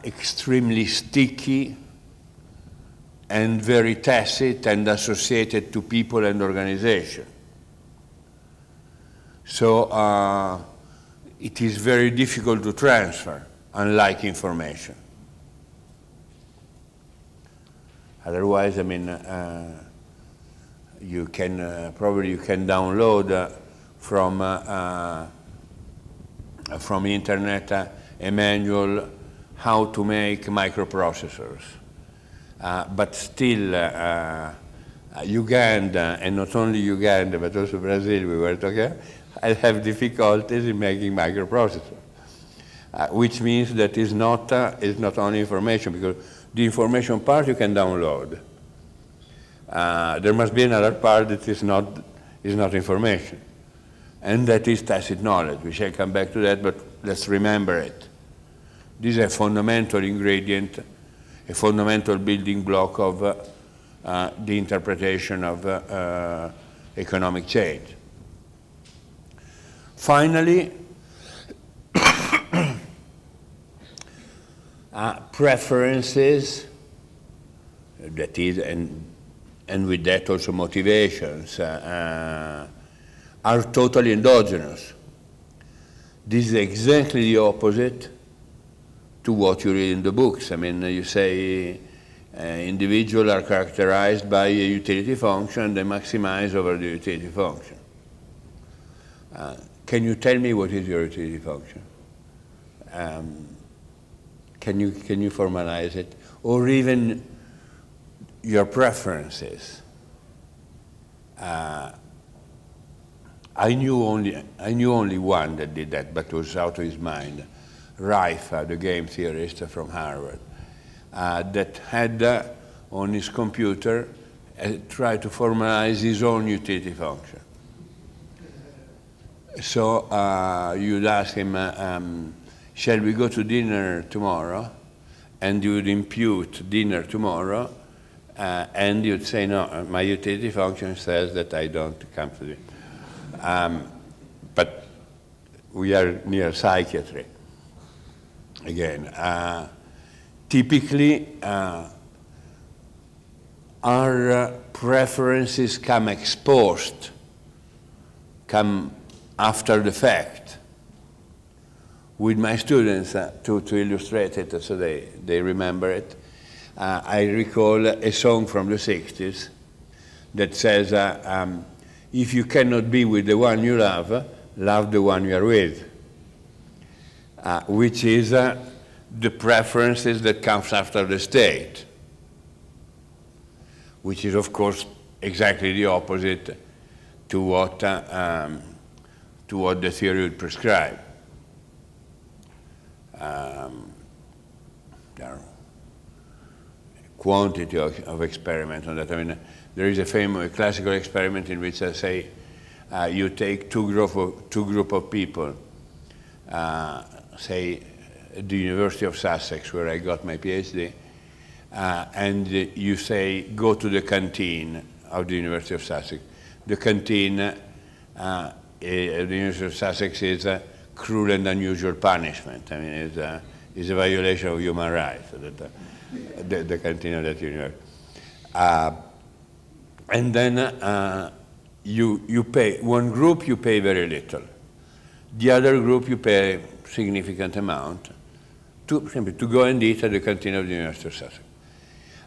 extremely sticky and very tacit and associated to people and organization. So it is very difficult to transfer, unlike information. Otherwise, I mean, you can probably you can download from internet a manual how to make microprocessors. But still, Uganda, and not only Uganda, but also Brazil, we were talking, I have difficulties in making microprocessors, which means that it's not only information, because the information part you can download. There must be another part that is not information, and that is tacit knowledge. We shall come back to that, but let's remember it. This is a fundamental ingredient, a fundamental building block of the interpretation of economic change. Finally, preferences, that is, and with that also motivations, are totally endogenous. This is exactly the opposite to what you read in the books. I mean, you say individuals are characterized by a utility function, they maximize over the utility function. Can you tell me what is your utility function? Can you formalize it? Or even your preferences. I knew only one that did that, but was out of his mind. Rife, the game theorist from Harvard, that had on his computer tried to formalize his own utility function. So you'd ask him, shall we go to dinner tomorrow? And you would impute dinner tomorrow, and you'd say, no, my utility function says that I don't come to dinner. But we are near psychiatry. Again, typically our preferences come exposed, come after the fact. With my students, to illustrate it so they remember it, I recall a song from the 60s that says, if you cannot be with the one you love the one you are with. Which is the preferences that comes after the state, which is, of course, exactly the opposite to what the theory would prescribe. There are quantity of experiments on that. I mean, there is a famous classical experiment in which I say you take two group of people, say at the University of Sussex, where I got my PhD, and you say, go to the canteen of the University of Sussex. The canteen at the University of Sussex is a cruel and unusual punishment. I mean, it's a violation of human rights, the canteen of that university. And then you pay, one group you pay very little. The other group you pay significant amount simply to go and eat at the canteen of the University of Sussex.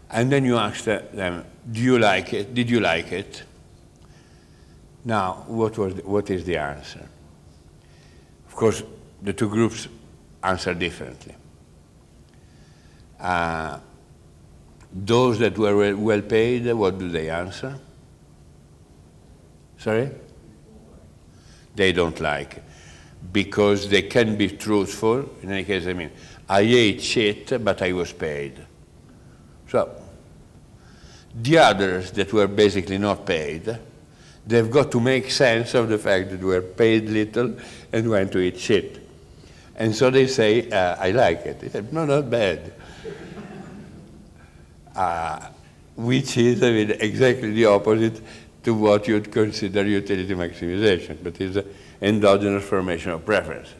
And then you ask them, do you like it? Did you like it? Now, what is the answer? Of course, the two groups answer differently. Those that were well paid, what do they answer? Sorry? They don't like it. Because they can be truthful. In any case, I mean, I ate shit, but I was paid. So The others that were basically not paid, they've got to make sense of the fact that we're paid little and went to eat shit. And so they say, I like it. They said, no, not bad. Which is, I mean, exactly the opposite to what you'd consider utility maximization, but is endogenous formation of preferences.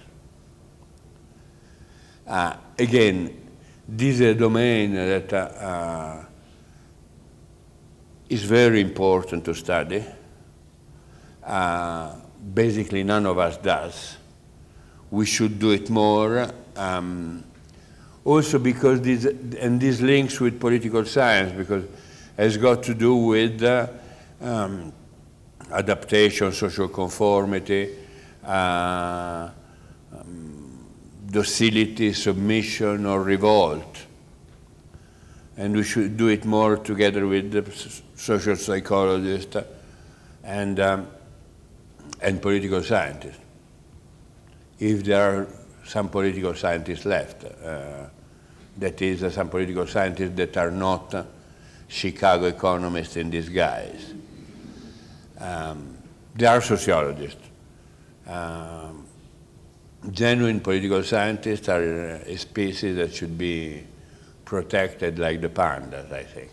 Again, this is a domain that is very important to study. Basically, none of us does. We should do it more. Also because this links with political science, because it has got to do with adaptation, social conformity, docility, submission, or revolt. And we should do it more together with the social psychologists and political scientists, if there are some political scientists left. That is, some political scientists that are not Chicago economists in disguise. They are sociologists. Genuine political scientists are a species that should be protected like the pandas, I think.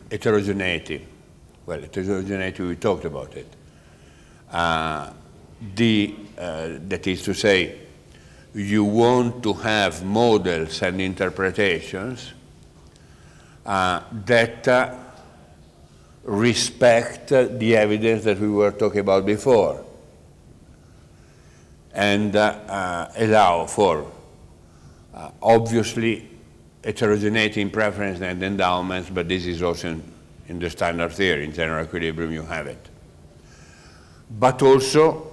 Heterogeneity. Well, heterogeneity, we talked about it. That is to say, you want to have models and interpretations that respect the evidence that we were talking about before, and allow for, obviously, heterogeneity in preference and endowments, but this is also in the standard theory. In general equilibrium, you have it. But also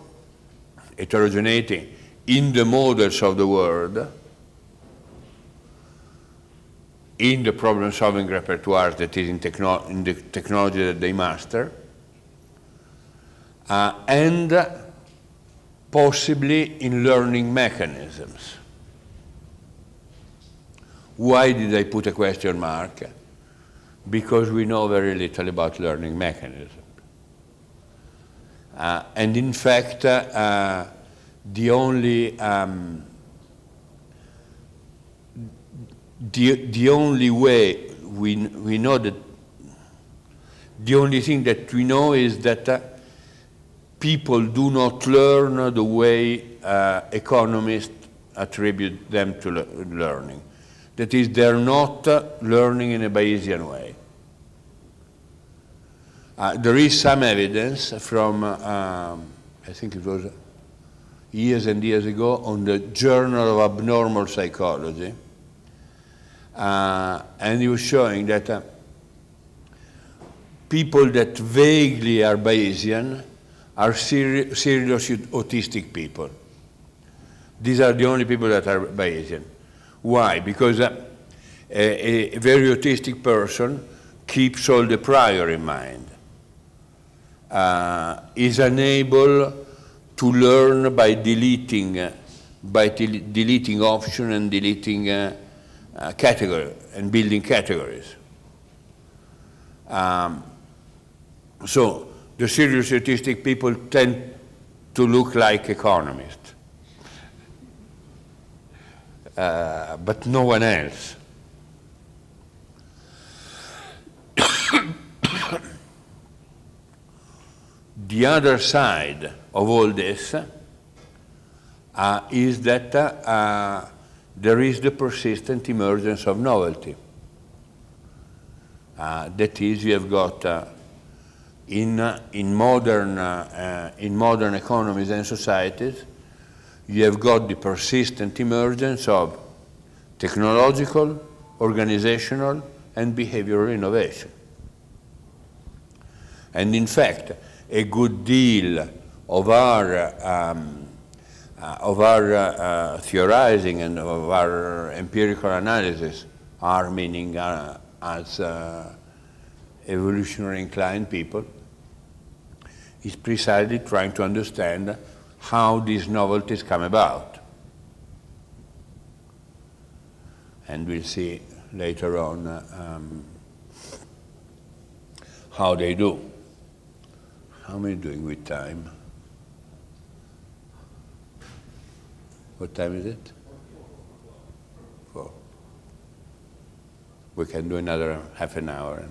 heterogeneity in the models of the world, in the problem-solving repertoire that is in the technology that they master, and possibly in learning mechanisms. Why did I put a question mark? Because we know very little about learning mechanisms. And in fact, the only way we know that, the only thing that we know is that people do not learn the way economists attribute them to learning. That is, they're not learning in a Bayesian way. There is some evidence from, I think it was years and years ago, on the Journal of Abnormal Psychology, and he was showing that people that vaguely are Bayesian are serious autistic people. These are the only people that are Bayesian. Why? Because a very autistic person keeps all the prior in mind, is unable to learn by deleting option and deleting category and building categories. So the serious autistic people tend to look like economists. But no one else. The other side of all this is that there is the persistent emergence of novelty. That is, you have got in modern economies and societies, you have got the persistent emergence of technological, organizational, and behavioral innovation. And in fact, a good deal of our theorizing and of our empirical analysis, our meaning as evolutionary inclined people, is precisely trying to understand how these novelties come about. And we'll see later on how they do. How am I doing with time? What time is it? 4. We can do another half an hour.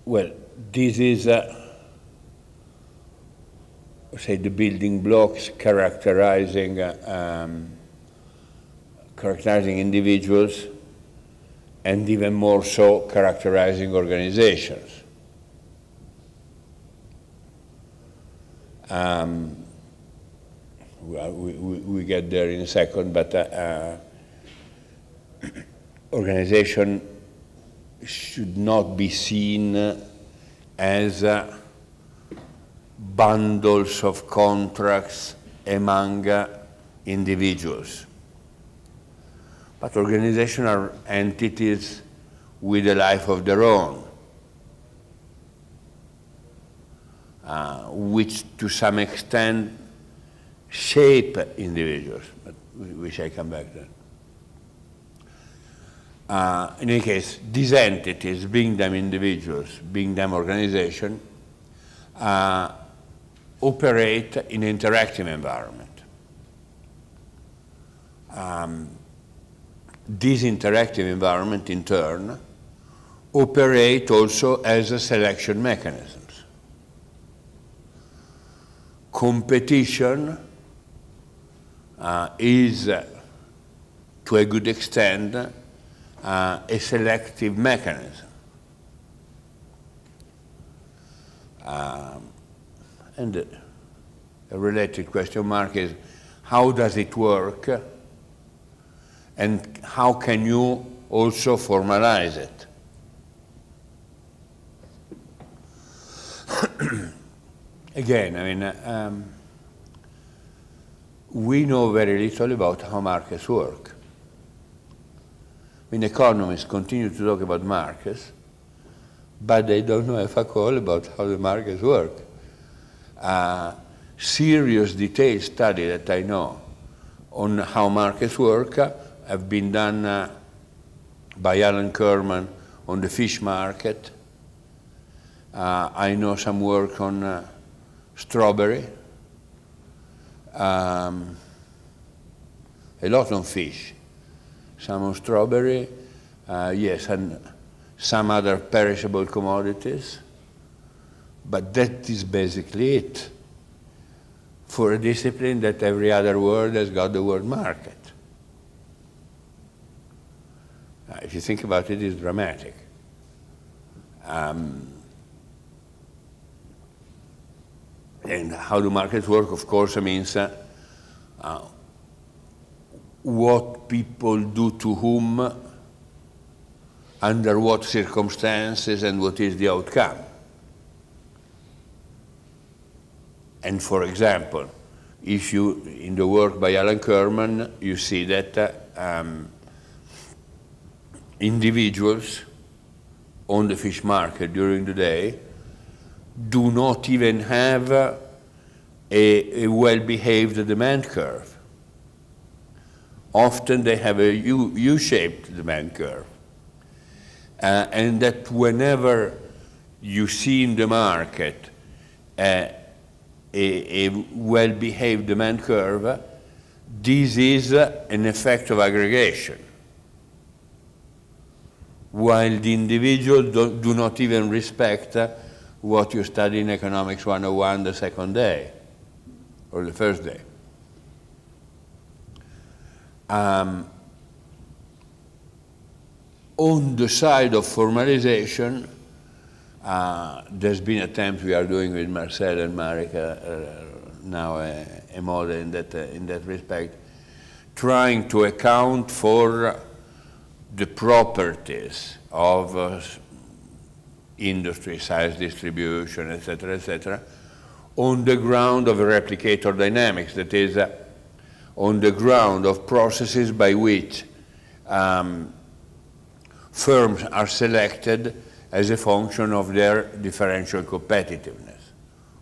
Well, this is, say, the building blocks characterizing individuals, and even more so characterizing organizations. Well, we get there in a second, but organization should not be seen as bundles of contracts among individuals. But organizations are entities with a life of their own, which to some extent shape individuals, but we shall come back to that. In any case, these entities, being them individuals, being them organizations, operate in an interactive environment. This interactive environment, in turn, operate also as a selection mechanisms. Competition is, to a good extent, a selective mechanism. And a related question mark is, how does it work? And how can you also formalize it? Again, I mean, we know very little about how markets work. I mean, economists continue to talk about markets, but they don't know a fuck all about how the markets work. Serious detailed study that I know on how markets work have been done by Alan Kerman on the fish market. I know some work on strawberry, a lot on fish. Some on strawberry, yes, and some other perishable commodities, but that is basically it for a discipline that every other word has got the word market. If you think about it, it's dramatic. And how do markets work, of course, means what people do to whom, under what circumstances, and what is the outcome. And for example, if you, in the work by Alan Kerman, you see that individuals on the fish market during the day do not even have a well-behaved demand curve. Often they have a U-shaped demand curve. And that whenever you see in the market a well-behaved demand curve, this is an effect of aggregation, while the individuals do not even respect what you study in Economics 101 the second day, or the first day. On the side of formalization, there's been attempts we are doing with Marcel and Marek now a model in that respect, trying to account for the properties of industry, size distribution, etc., on the ground of replicator dynamics, that is, on the ground of processes by which firms are selected as a function of their differential competitiveness,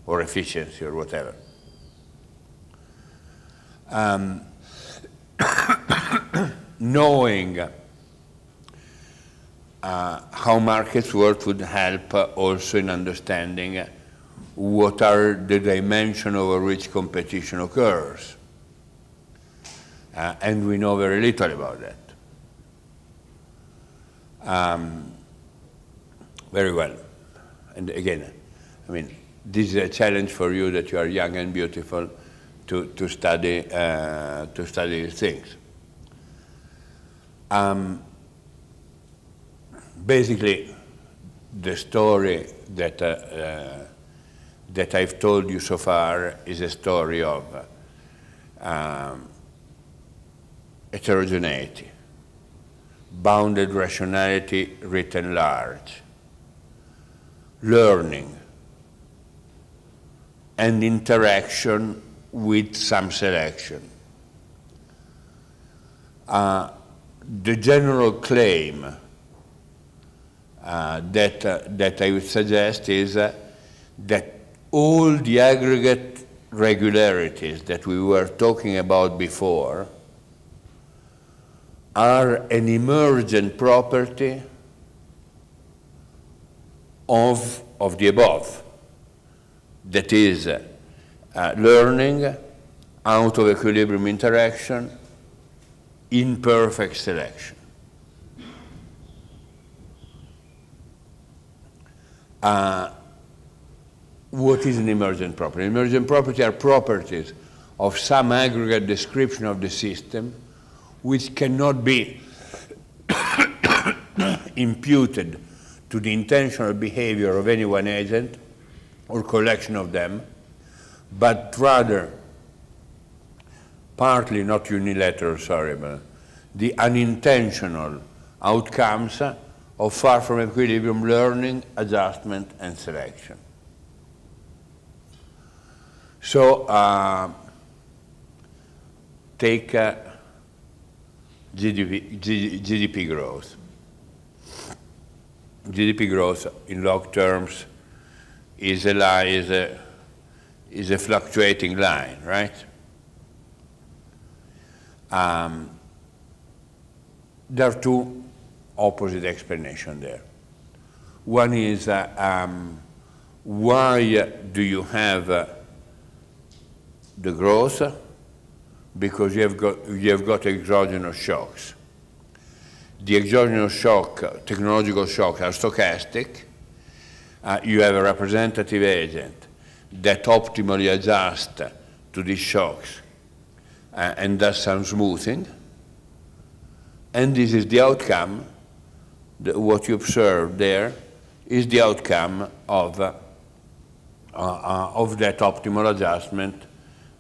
or efficiency or whatever. Knowing how markets work would help also in understanding what are the dimensions over which competition occurs. And we know very little about that. Very well. And again, I mean, this is a challenge for you that you are young and beautiful to study these things. Basically, the story that I've told you so far is a story of heterogeneity, bounded rationality written large, learning, and interaction with some selection. The general claim that I would suggest is that all the aggregate regularities that we were talking about before are an emergent property of the above. That is, learning, out of equilibrium interaction, imperfect selection. What is an emergent property? Emergent properties are properties of some aggregate description of the system which cannot be imputed to the intentional behavior of any one agent or collection of them, but rather partly, not unilateral, sorry, but the unintentional outcomes of far from equilibrium learning, adjustment, and selection. So take GDP growth. GDP growth in log terms is a fluctuating line, right? There are two opposite explanations there. One is why do you have the growth? Because you have got exogenous shocks. The exogenous shock, technological shocks, are stochastic. You have a representative agent that optimally adjusts to these shocks and does some smoothing. And this is the outcome, what you observe there is the outcome of that optimal adjustment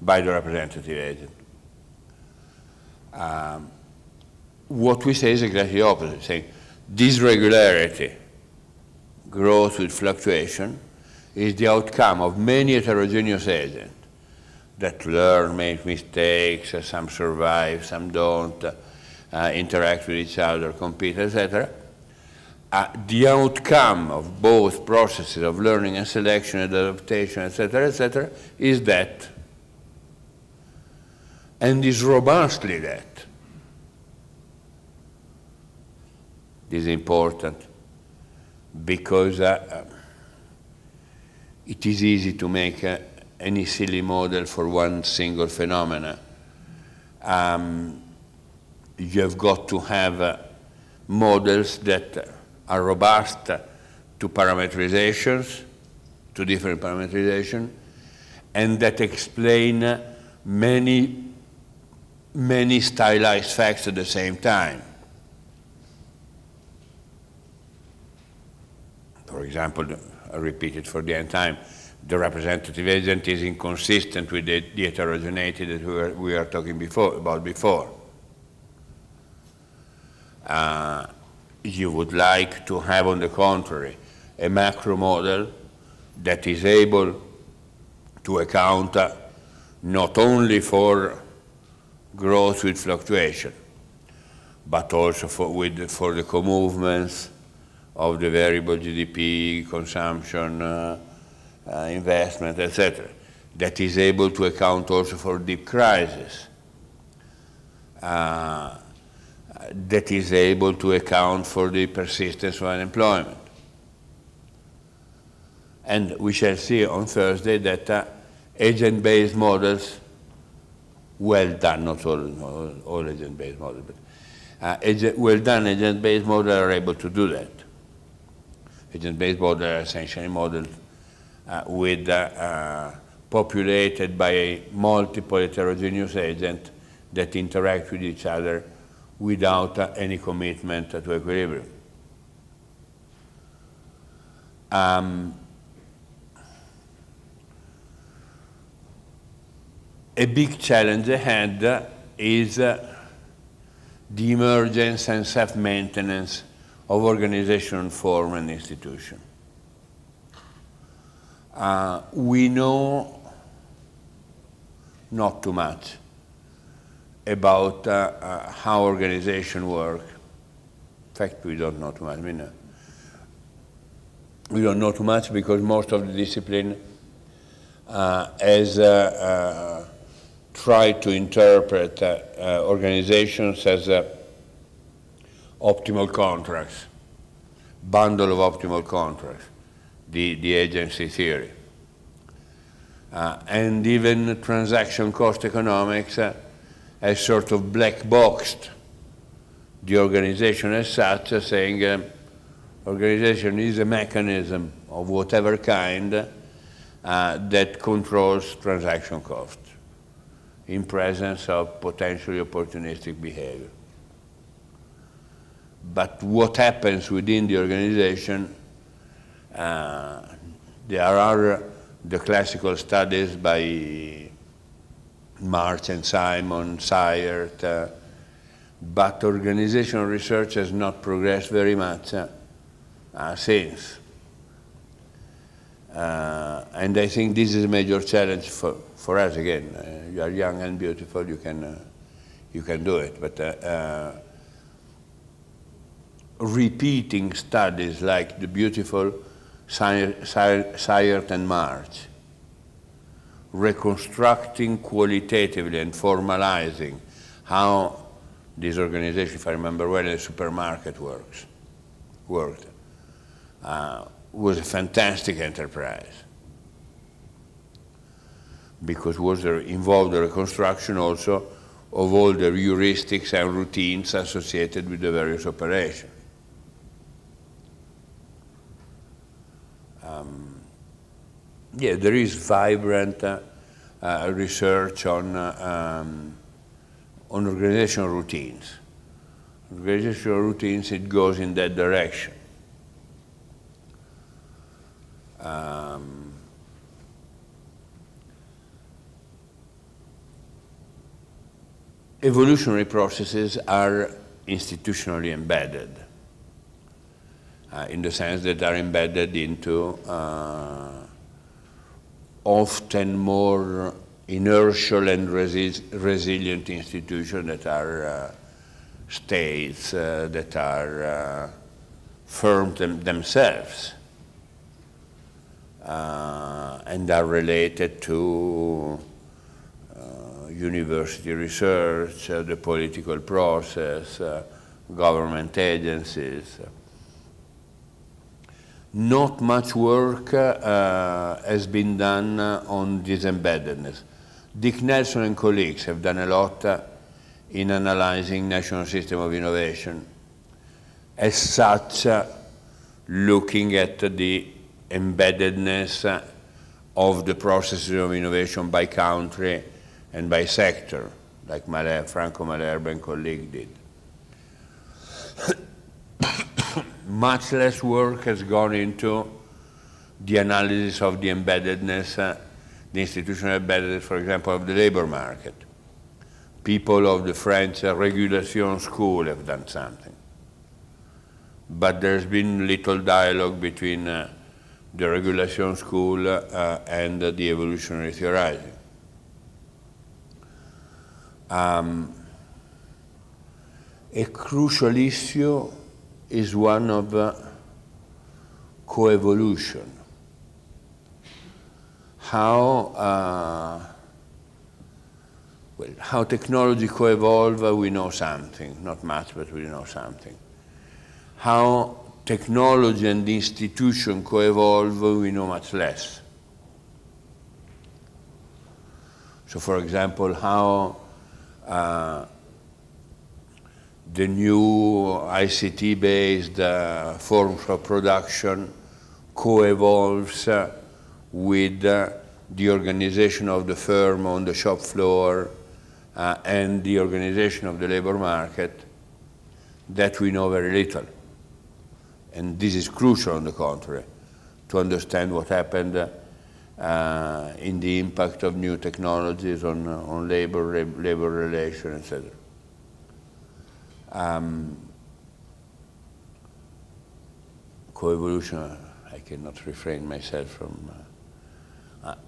by the representative agent. What we say is exactly the opposite, saying this regularity, growth with fluctuation, is the outcome of many heterogeneous agents that learn, make mistakes, some survive, some don't, interact with each other, compete, etc. The outcome of both processes of learning and selection and adaptation, etc., is that, and is robustly that. This is important because it is easy to make any silly model for one single phenomena. You have got to have models that are robust to parameterizations, to different parameterization, and that explain many stylized facts at the same time. For example, I repeat it for the nth time, the representative agent is inconsistent with the heterogeneity that we were talking about before. You would like to have, on the contrary, a macro model that is able to account not only for growth with fluctuation, but also for the co-movements of the variable GDP, consumption, investment, etc., that is able to account also for deep crisis, that is able to account for the persistence of unemployment. And we shall see on Thursday that agent-based models, well done, not all agent-based models, but well done agent-based models are able to do that. Agent-based models are essentially models with populated by multiple heterogeneous agents that interact with each other without any commitment to equilibrium. A big challenge ahead is the emergence and self-maintenance of organization, form, and institution. We know not too much about how organization work. In fact, we don't know too much. We don't know too much because most of the discipline has tried to interpret organizations as optimal contracts, bundle of optimal contracts, the agency theory. And even transaction cost economics has sort of black boxed the organization as such, saying organization is a mechanism of whatever kind that controls transaction costs in presence of potentially opportunistic behavior. But what happens within the organization, there are the classical studies by March and Simon, Sayert, but organizational research has not progressed very much since. And I think this is a major challenge for us. Again, you are young and beautiful, you can do it, but repeating studies like the beautiful Sayert and March, reconstructing qualitatively and formalizing how this organization, if I remember well, the supermarket worked, was a fantastic enterprise because involved the reconstruction also of all the heuristics and routines associated with the various operations. Yeah, there is vibrant research on organizational routines. Organizational routines, it goes in that direction. Evolutionary processes are institutionally embedded, in the sense that are embedded into often more inertial and resilient institutions that are states, that are firm themselves, and are related to university research, the political process, government agencies. Not much work has been done on this embeddedness. Dick Nelson and colleagues have done a lot in analyzing national system of innovation. As such, looking at the embeddedness of the processes of innovation by country and by sector, like Franco Malherbe and colleagues did. Much less work has gone into the analysis of the embeddedness, the institutional embeddedness, for example, of the labor market. People of the French Replicator School have done something. But there's been little dialogue between the Replicator School and the evolutionary theorizing. A crucial issue is one of coevolution. how technology co-evolve, we know something, not much, but we know something. How technology and institution co-evolve, we know much less. So, for example, how the new ICT-based forms of production co-evolves with the organization of the firm on the shop floor and the organization of the labor market, that we know very little. And this is crucial, on the contrary, to understand what happened in the impact of new technologies on labor relations, etc. Coevolution, I cannot refrain myself from.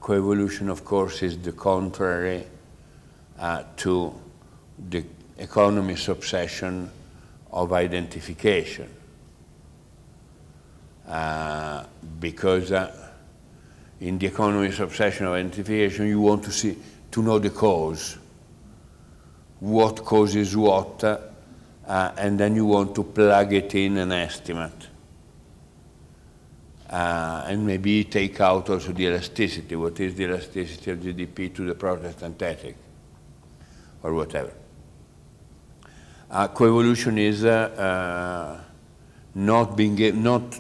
Coevolution, of course, is the contrary to the economist's obsession of identification. Because in the economist's obsession of identification, you want to know the cause, what causes what, and then you want to plug it in an estimate. And maybe take out also the elasticity. What is the elasticity of GDP to the Protestant ethic, or whatever? Coevolution is not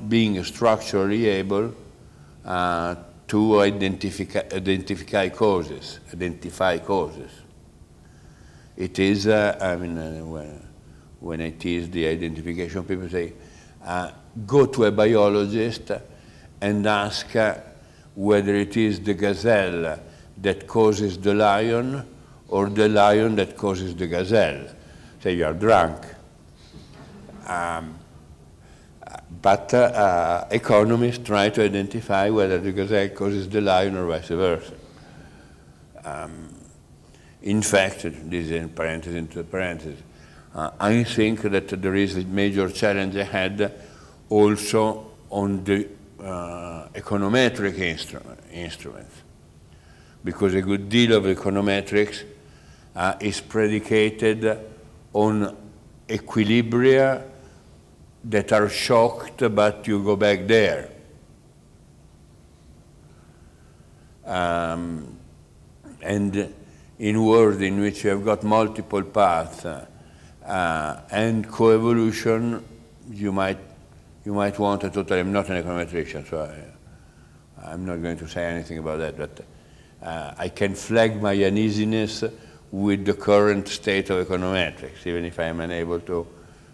being structurally able to identify causes. It is, when I tease the identification, people say, go to a biologist and ask whether it is the gazelle that causes the lion or the lion that causes the gazelle. Say, you are drunk. But economists try to identify whether the gazelle causes the lion or vice versa. In fact, this is in parentheses into parentheses, I think that there is a major challenge ahead also on the econometric instruments, because a good deal of econometrics is predicated on equilibria that are shocked, but you go back there. And in worlds in which you have got multiple paths and coevolution, you might want a total. I'm not an econometrician, so I'm not going to say anything about that, but I can flag my uneasiness with the current state of econometrics, even if I am unable to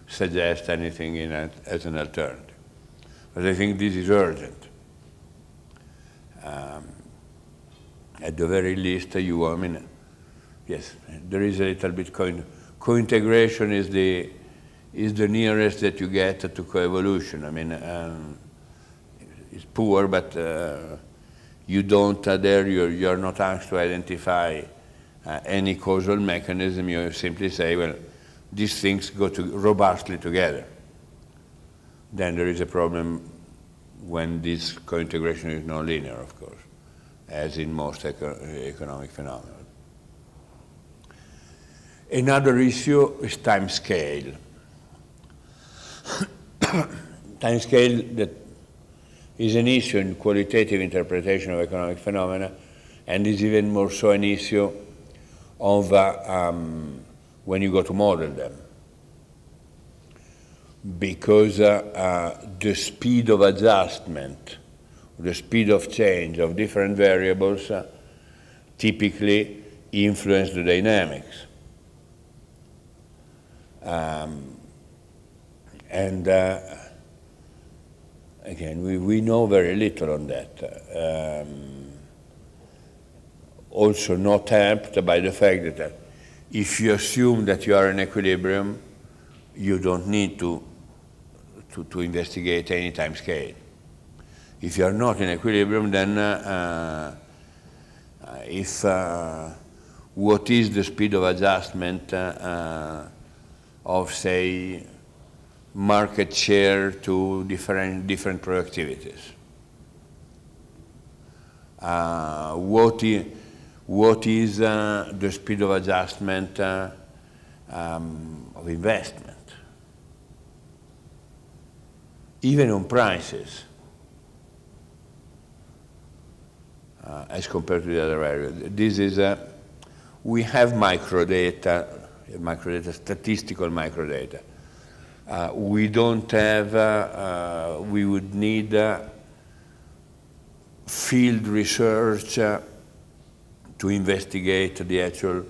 suggest anything as an alternative. But I think this is urgent. At the very least, yes, there is a little bit co-integration is the nearest that you get to coevolution. It's poor, but you don't you're not asked to identify any causal mechanism. You simply say, well, these things go robustly together. Then there is a problem when this co-integration is non-linear, of course, as in most economic phenomena. Another issue is time scale. Time scale that is an issue in qualitative interpretation of economic phenomena, and is even more so an issue of when you go to model them. Because the speed of adjustment, the speed of change of different variables typically influence the dynamics. Again, we know very little on that. Also not helped by the fact that if you assume that you are in equilibrium, you don't need to investigate any time scale. If you are not in equilibrium, then what is the speed of adjustment of, say, market share to different productivities? what is the speed of adjustment of investment, even on prices, as compared to the other areas. This is, we have microdata, statistical microdata. We don't have, we would need field research to investigate the actual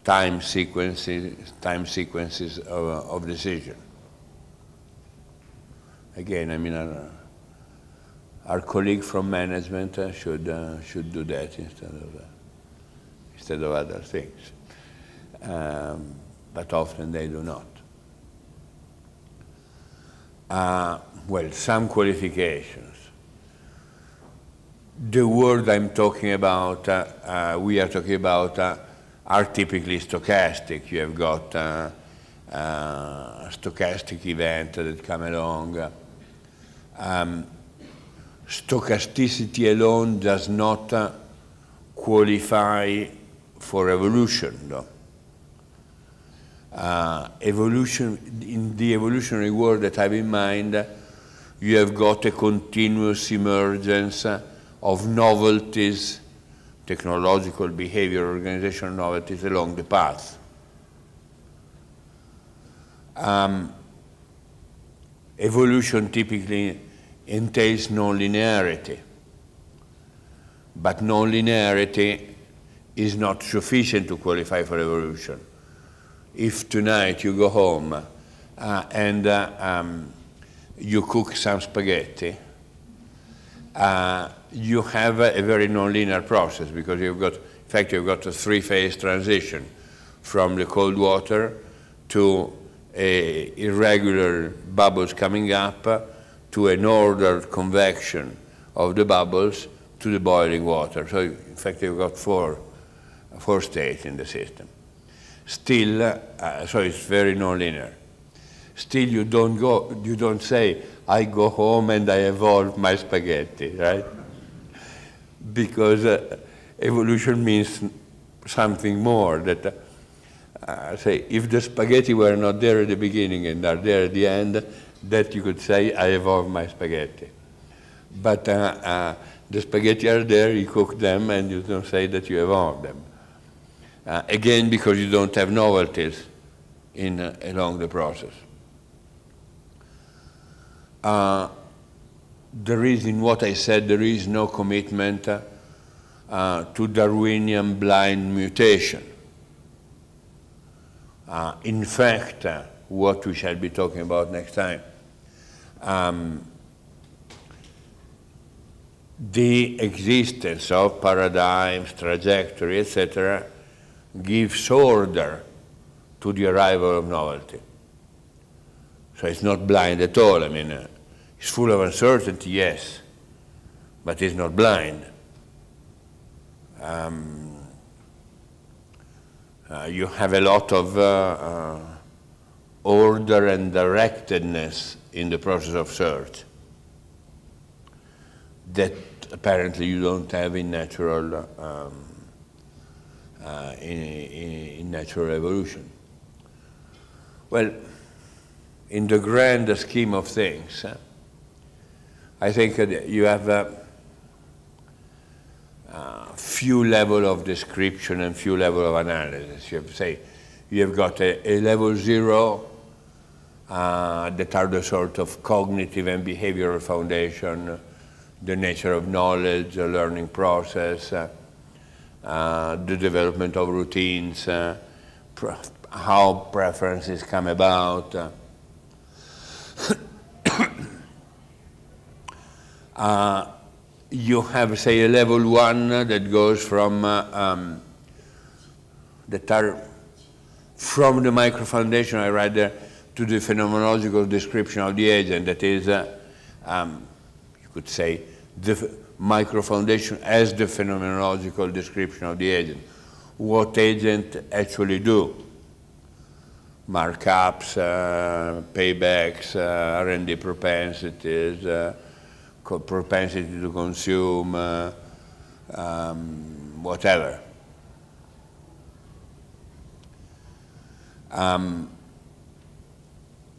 time sequences of decision. Again, I mean, our colleague from management should do that instead of other things, but often they do not. Well, some qualifications. The word I'm talking about, we are talking about, are typically stochastic. You have got a stochastic event that come along. Stochasticity alone does not qualify for evolution, though. Evolution, in the evolutionary world that I have in mind, you have got a continuous emergence of novelties, technological, behavior, organizational novelties along the path. Evolution typically entails non-linearity, but non-linearity is not sufficient to qualify for evolution. If tonight you go home and you cook some spaghetti, you have a very non-linear process, because you've got, in fact, you've got a three-phase transition from the cold water to irregular bubbles coming up to an ordered convection of the bubbles to the boiling water. So, in fact, you've got four states in the system. Still, so it's very non-linear. Still, you don't say, I go home and I evolve my spaghetti, right? Because evolution means something more. That, say, if the spaghetti were not there at the beginning and are there at the end, that you could say, I evolved my spaghetti. But the spaghetti are there, you cook them, and you don't say that you evolved them. Again, because you don't have novelties along the process. There is, in what I said, there is no commitment to Darwinian blind mutation. In fact, what we shall be talking about next time, the existence of paradigms, trajectory, etc., gives order to the arrival of novelty. So it's not blind at all. I mean, it's full of uncertainty, yes, but it's not blind. You have a lot of order and directedness in the process of search that apparently you don't have in natural in natural evolution. Well, in the grand scheme of things, I think you have a few level of description and few level of analysis. You have got a level 0 that are the sort of cognitive and behavioral foundation, the nature of knowledge, the learning process, the development of routines, how preferences come about. You have, say, a level 1 that goes from that are from the micro-foundation, I write there, to the phenomenological description of the agent. That is, you could say, the micro-foundation as the phenomenological description of the agent. What agent actually do? Markups, paybacks, R&D propensities, propensity to consume, whatever.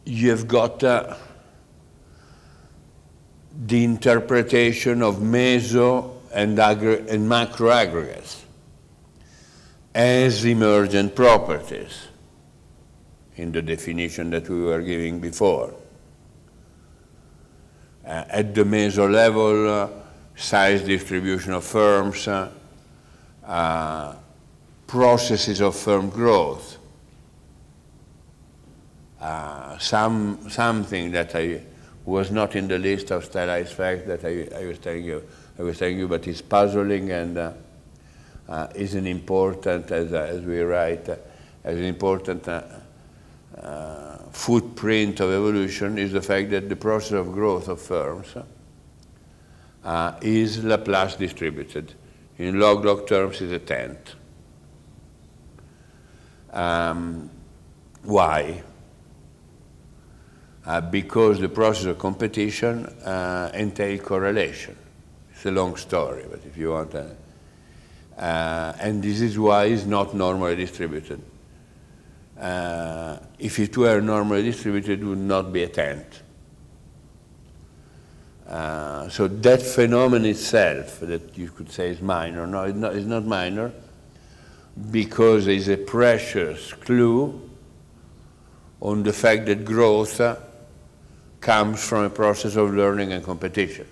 You've got the interpretation of meso and macro aggregates as emergent properties in the definition that we were giving before. At the meso level, size distribution of firms, processes of firm growth, something that was not in the list of stylized facts that I was telling you, but it's puzzling and is an important, as we write, as an important footprint of evolution is the fact that the process of growth of firms is Laplace distributed. In log terms, is a tenth. Why? Because the process of competition entails correlation. It's a long story, but if you want, and this is why it's not normally distributed. If it were normally distributed, it would not be a tenth. So that phenomenon itself, that you could say is minor, no, it's not minor, because it's a precious clue on the fact that growth comes from a process of learning and competition.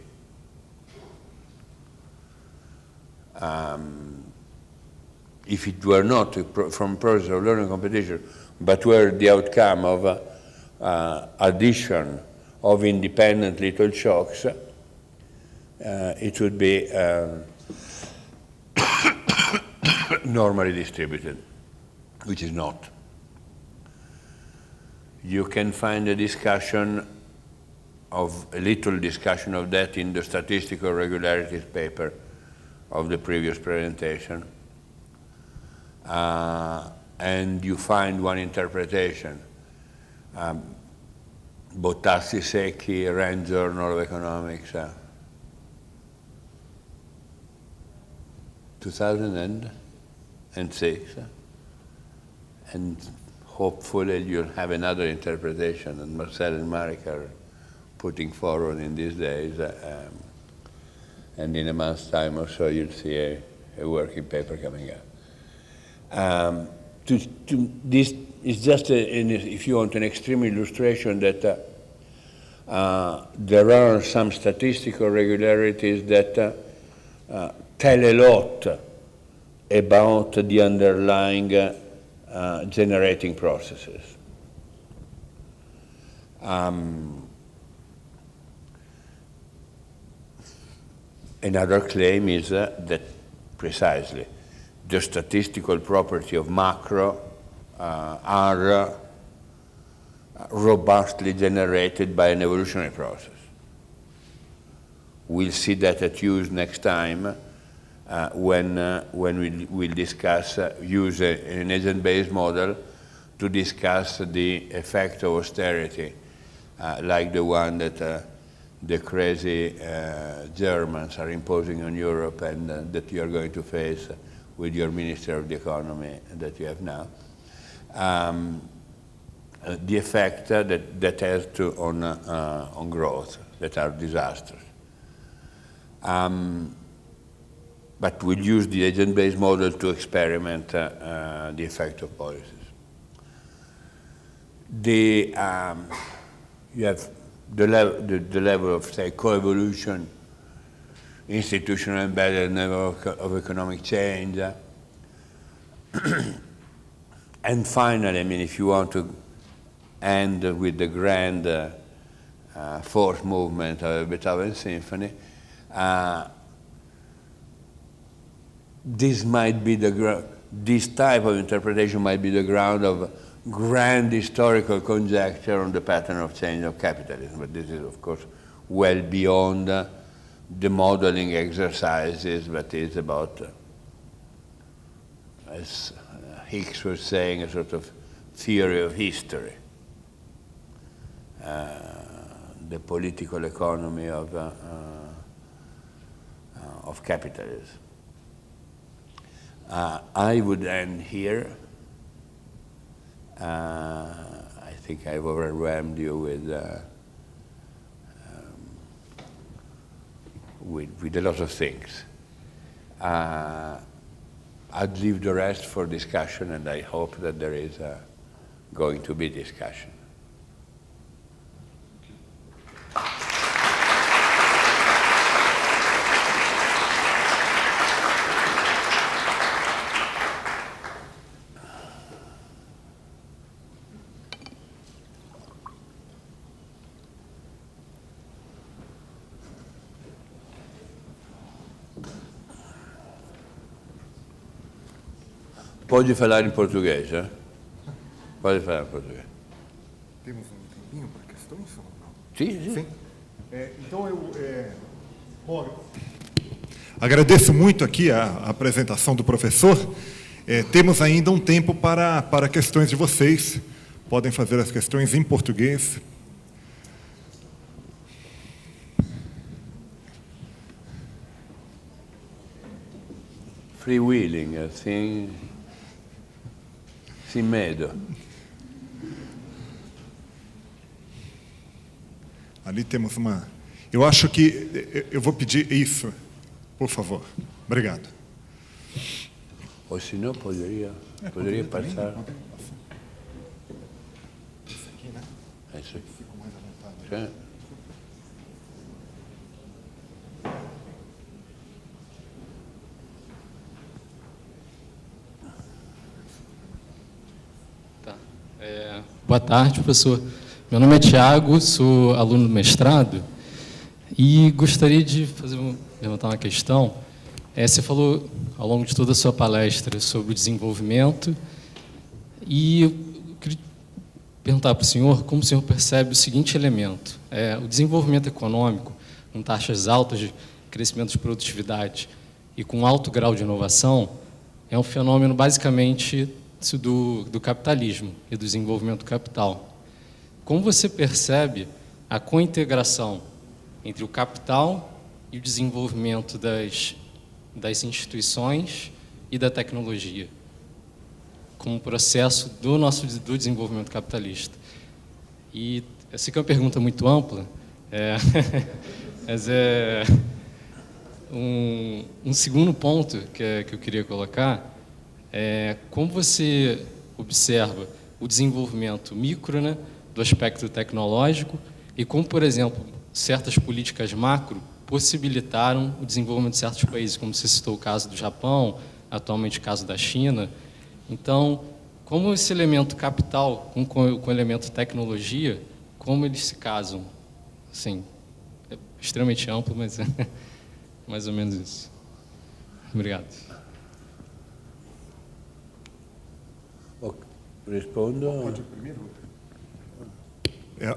If it were not from a process of learning and competition, but were the outcome of addition of independent little shocks, it would be normally distributed, which is not. You can find a little discussion of that in the statistical regularities paper of the previous presentation. And you find one interpretation. Bottazzi Secchi, Rand Journal of Economics, 2006. And hopefully you'll have another interpretation that Marcel and Marek are putting forward in these days. And in a month's time or so, you'll see a working paper coming up. This is just, if you want, an extreme illustration that there are some statistical regularities that tell a lot about the underlying generating processes. Another claim is that precisely the statistical property of macro are robustly generated by an evolutionary process. We'll see that at use next time when we'll discuss, use an agent-based model to discuss the effect of austerity, like the one that the crazy Germans are imposing on Europe and that you are going to face with your Minister of the Economy that you have now. The effect that has on growth, that are disasters. But we'll use the agent-based model to experiment the effect of policies. You have the level of, say, coevolution, institutional embedded level of economic change. And finally, I mean, if you want to end with the grand fourth movement of a Beethoven symphony, this might be this type of interpretation might be the ground of grand historical conjecture on the pattern of change of capitalism. But this is, of course, well beyond the modeling exercises, but is about, as Hicks was saying, a sort of theory of history, the political economy of capitalism. I would end here. I think I've overwhelmed you with a lot of things. I'd leave the rest for discussion, and I hope that there is going to be discussion. Pode falar em português, hein? Pode falar em português. Temos um tempinho para questões ou não? Sim, sim. Então, bom, agradeço muito aqui a apresentação do professor. Temos ainda um tempo para questões de vocês. Podem fazer as questões em português. Freewheeling, assim, sem medo. Ali temos uma... Eu acho que eu vou pedir isso, por favor. Obrigado. Ou se não, poderia passar. Isso aqui, né? É isso aqui. Fico mais à vontade. Sim. Boa tarde, professor. Meu nome é Tiago, sou aluno do mestrado e gostaria de levantar uma questão. Você falou ao longo de toda a sua palestra sobre o desenvolvimento e eu queria perguntar para o senhor como o senhor percebe o seguinte elemento. O desenvolvimento econômico, com taxas altas de crescimento de produtividade e com alto grau de inovação, é um fenômeno basicamente do capitalismo e do desenvolvimento do capital. Como você percebe a cointegração entre o capital e o desenvolvimento das instituições e da tecnologia, como processo do desenvolvimento capitalista? E eu sei que é uma pergunta muito ampla, mas um segundo ponto que eu queria colocar como você observa o desenvolvimento micro, né, do aspecto tecnológico e como, por exemplo, certas políticas macro possibilitaram o desenvolvimento de certos países, como você citou o caso do Japão, atualmente o caso da China. Então, como esse elemento capital com o elemento tecnologia, como eles se casam? Assim, é extremamente amplo, mas é mais ou menos isso. Obrigado. Respondo? Pode primeiro?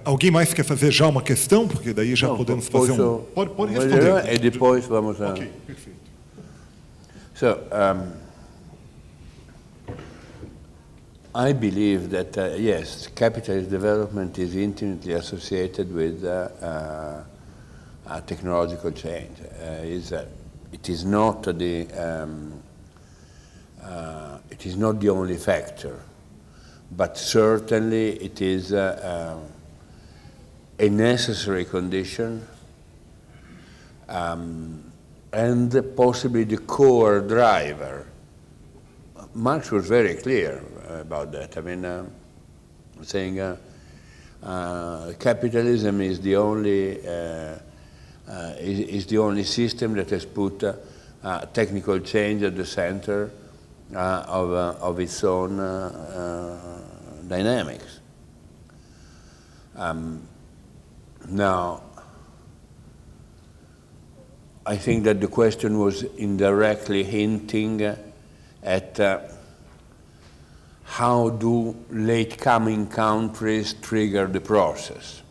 Alguém mais quer fazer já uma questão? Porque daí já podemos fazer um... Pode responder. E depois vamos a... Ok, perfeito. So, I believe that, yes, capitalist development is intimately associated with technological change. It is not the only factor, but certainly it is a necessary condition and possibly the core driver. Marx was very clear about that. I mean, saying capitalism is the only system that has put technical change at the center of its own dynamics. Now, I think that the question was indirectly hinting at how do late-coming countries trigger the process?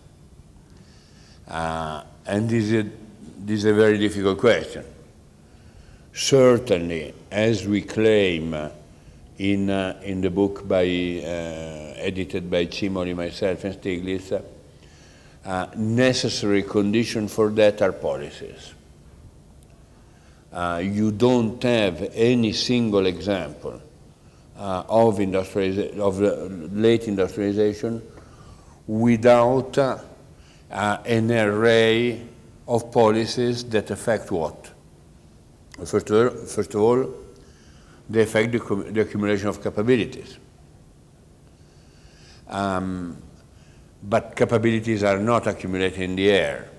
And this is a very difficult question. Certainly, as we claim in the book edited by Cimoli, myself, and Stiglitz, necessary condition for that are policies. you don't have any single example of late industrialization without an array of policies that affect what? First of all, they affect the accumulation of capabilities. But capabilities are not accumulated in the air.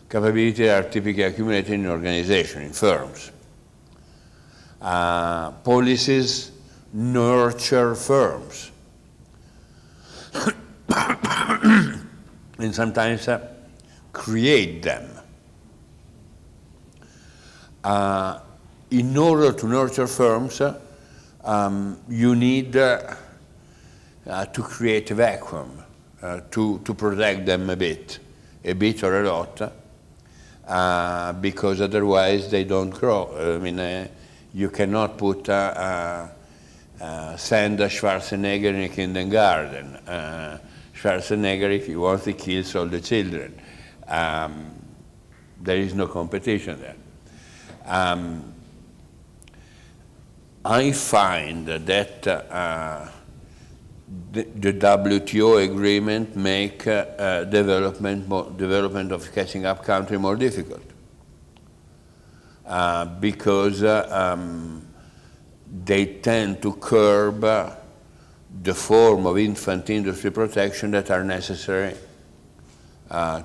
Capabilities are typically accumulated in organization, in firms. Policies nurture firms. And sometimes create them. In order to nurture firms, you need to create a vacuum, to protect them a bit or a lot, because otherwise they don't grow. I mean, you cannot put send Schwarzenegger in a kindergarten. Schwarzenegger, if he wants, he kills all the children. There is no competition there. I find that the WTO agreement make development of catching up country more difficult because they tend to curb the form of infant industry protection that are necessary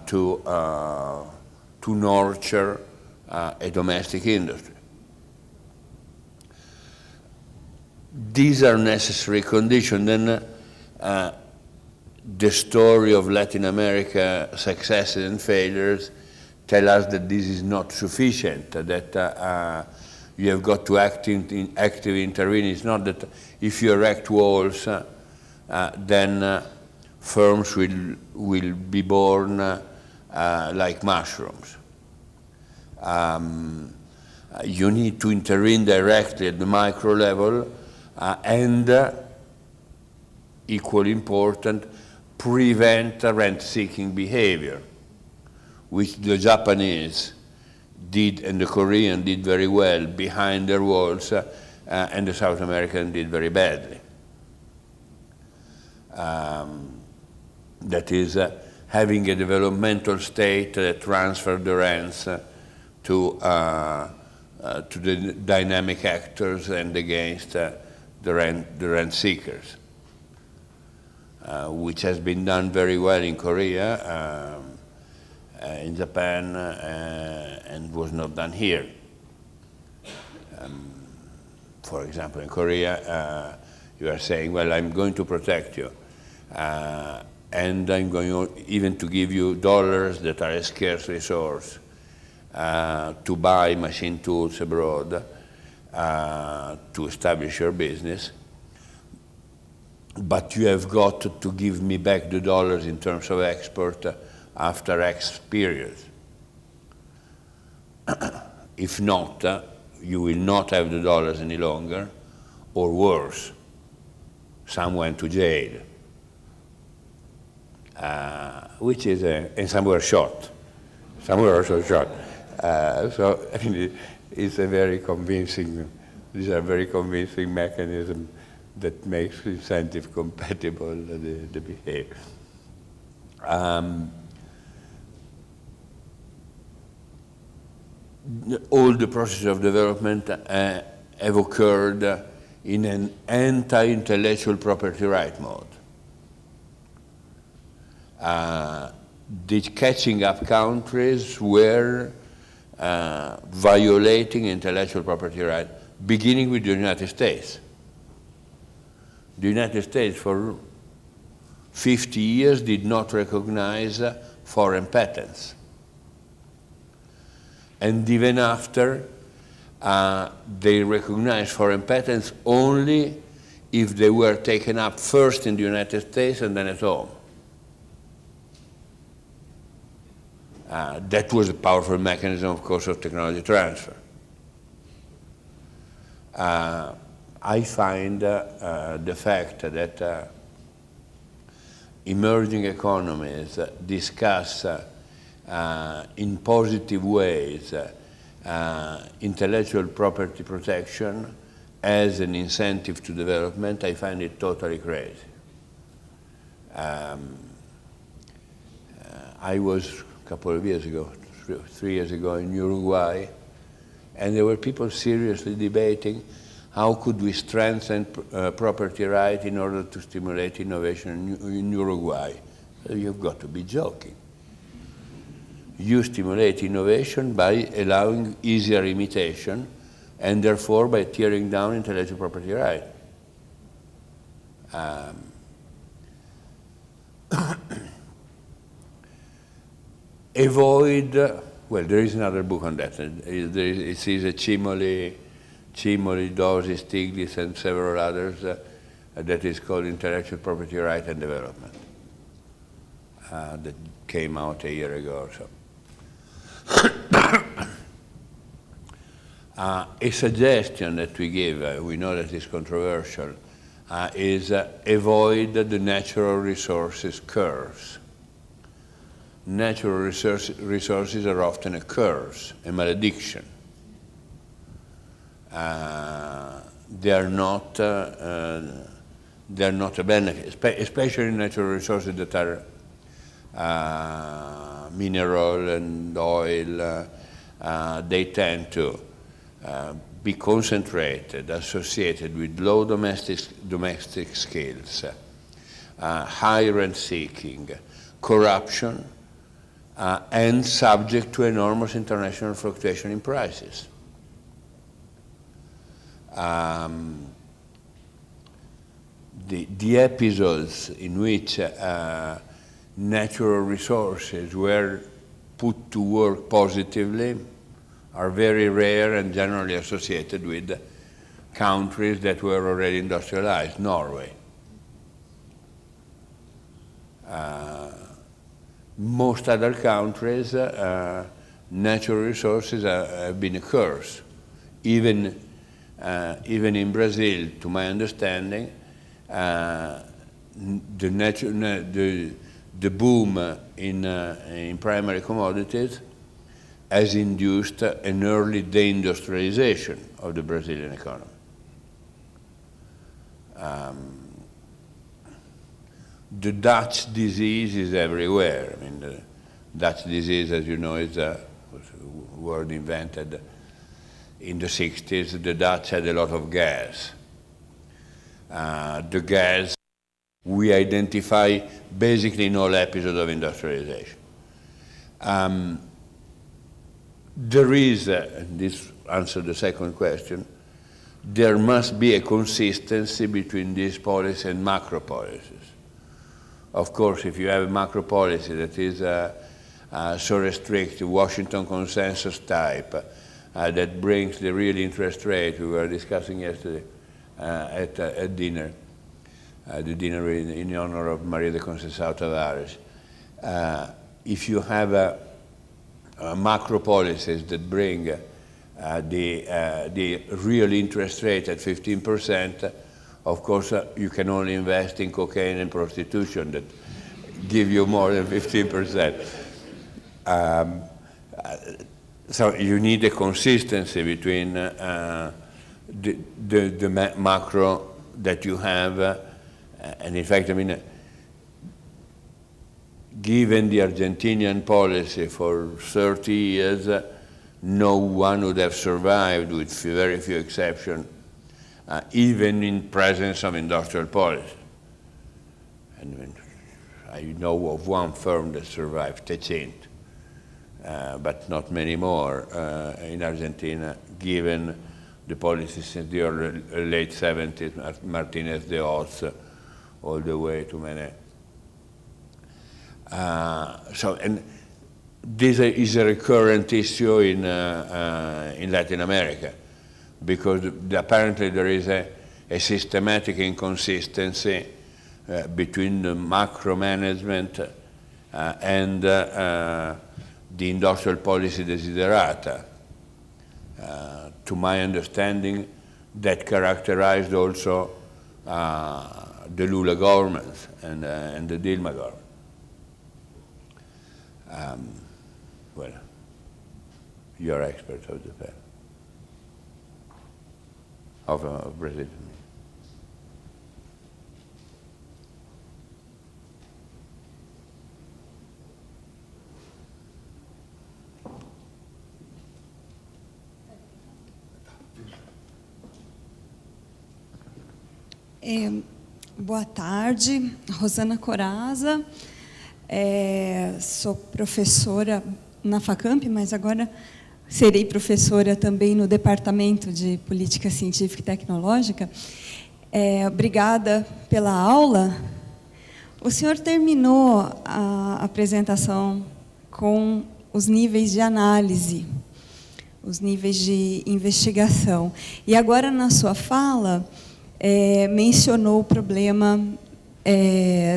to nurture a domestic industry. These are necessary conditions. Then the story of Latin America successes and failures tell us that this is not sufficient, that you have got to actively intervene. It's not that if you erect walls, then firms will be born like mushrooms. You need to intervene directly at the micro level, and equally important, prevent rent-seeking behavior, which the Japanese did and the Korean did very well behind their walls, and the South American did very badly. That is, having a developmental state that transfers the rents to the dynamic actors and against the rent seekers, which has been done very well in Korea, in Japan, and was not done here. For example, in Korea, you are saying, well, I'm going to protect you, and I'm going even to give you dollars that are a scarce resource to buy machine tools abroad, to establish your business, but you have got to give me back the dollars in terms of export after X period. If not, you will not have the dollars any longer, or worse, some went to jail, which is and some were shot. Some were also shot. So I mean, it's a very convincing. These are very convincing mechanisms that makes incentive compatible the behavior. All the processes of development have occurred in an anti-intellectual property right mode. The catching up countries were violating intellectual property rights, beginning with the United States. The United States for 50 years did not recognize foreign patents. And even after, they recognized foreign patents only if they were taken up first in the United States and then at home. That was a powerful mechanism, of course, of technology transfer. I find the fact that emerging economies discuss in positive ways intellectual property protection as an incentive to development, I find it totally crazy. I was a couple of years ago, 3 years ago in Uruguay, and there were people seriously debating how could we strengthen property right in order to stimulate innovation in Uruguay. You've got to be joking. You stimulate innovation by allowing easier imitation and therefore by tearing down intellectual property right. Avoid, well, there is another book on that. It is a Cimoli, Dosi, Stiglitz, and several others that is called Intellectual Property Right and Development. That came out a year ago or so. A suggestion that we give, we know that it's controversial, is avoid the natural resources curse. Natural resources are often a curse, a malediction. They are not a benefit, especially natural resources that are mineral and oil. They tend to be concentrated, associated with low domestic skills, high rent seeking, corruption, and subject to enormous international fluctuation in prices. The episodes in which natural resources were put to work positively are very rare and generally associated with countries that were already industrialized, Norway. Most other countries, natural resources have been a curse. Even in Brazil, to my understanding, the boom in primary commodities has induced an early deindustrialization of the Brazilian economy. The Dutch disease is everywhere. I mean, the Dutch disease, as you know, was a word invented in the 60s. The Dutch had a lot of gas. The gas we identify basically in all episodes of industrialization. There is, and this answers the second question, there must be a consistency between this policy and macro policies. Of course, if you have a macro policy that is so restrictive, Washington consensus type, that brings the real interest rate we were discussing yesterday at dinner, the dinner in honor of Maria de Conceição Tavares. If you have macro policies that bring the real interest rate at 15%, of course, you can only invest in cocaine and prostitution that give you more than 15%. So you need a consistency between the macro that you have, and in fact, I mean, given the Argentinian policy for 30 years, no one would have survived, with very few exceptions, even in presence of industrial policy. And I know of one firm that survived, Tacit, but not many more in Argentina, given the policy since the late 70s, Martinez de Oz, all the way to Menem. And this is a recurrent issue in Latin America, because apparently there is a systematic inconsistency between the macro management and the industrial policy desiderata. To my understanding, that characterized also the Lula government and the Dilma government. Well, You're expert of Japan, of Brazil. Boa tarde, Rosana Coraza, sou professora na Facamp, mas agora serei professora também no Departamento de Política Científica e Tecnológica. Obrigada pela aula. O senhor terminou a apresentação com os níveis de análise, os níveis de investigação. E agora, na sua fala, mencionou o problema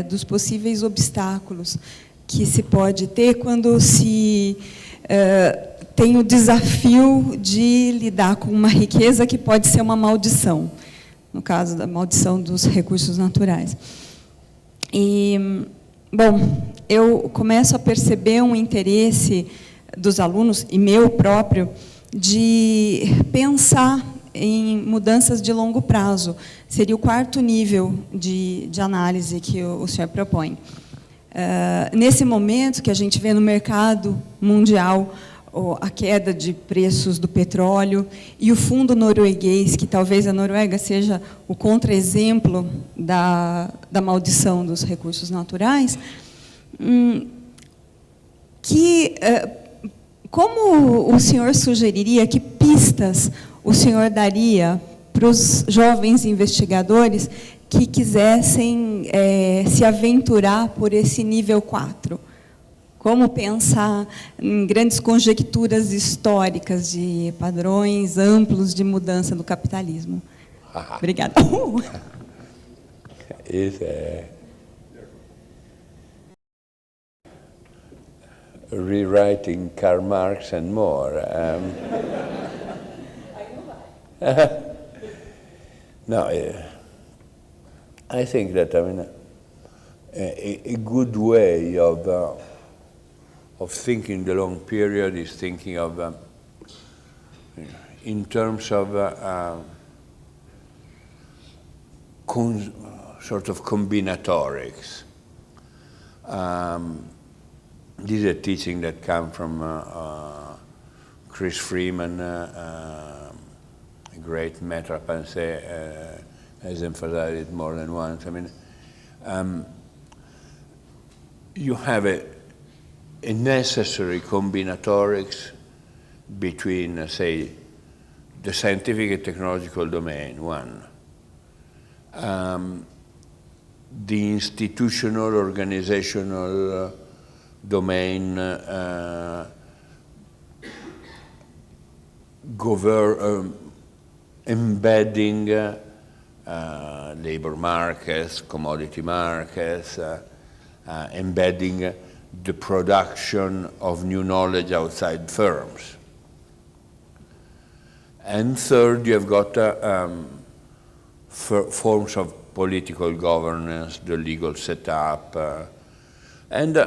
dos possíveis obstáculos que se pode ter quando se tem o desafio de lidar com uma riqueza que pode ser uma maldição, no caso da maldição dos recursos naturais. E, bom, eu começo a perceber um interesse dos alunos, e meu próprio, de pensar em mudanças de longo prazo. Seria o quarto nível de análise que o senhor propõe. Nesse momento que a gente vê no mercado mundial a queda de preços do petróleo e o fundo norueguês, que talvez a Noruega seja o contra-exemplo da maldição dos recursos naturais, como o senhor sugeriria, que pistas o senhor daria para os jovens investigadores que quisessem se aventurar por esse nível 4? Como pensar em grandes conjecturas históricas de padrões amplos de mudança do capitalismo? Obrigada. Is rewriting Karl Marx and more. No, I think that a good way of thinking the long period is thinking of in terms of sort of combinatorics. This is a teaching that comes from Chris Freeman, a great maître à penser, has emphasized it more than once. You have a necessary combinatorics between, say, the scientific and technological domain, one, the institutional, organizational domain, embedding labor markets, commodity markets, embedding the production of new knowledge outside firms. And third, you have got forms of political governance, the legal setup, and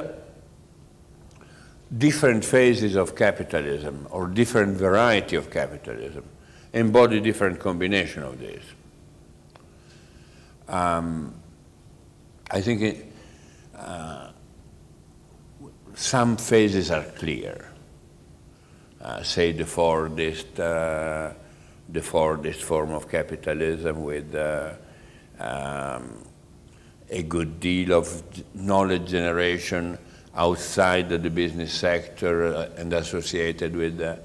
different phases of capitalism, or different variety of capitalism, embody different combination of these. I think some phases are clear. Say the Fordist form of capitalism with a good deal of knowledge generation outside of the business sector and associated with the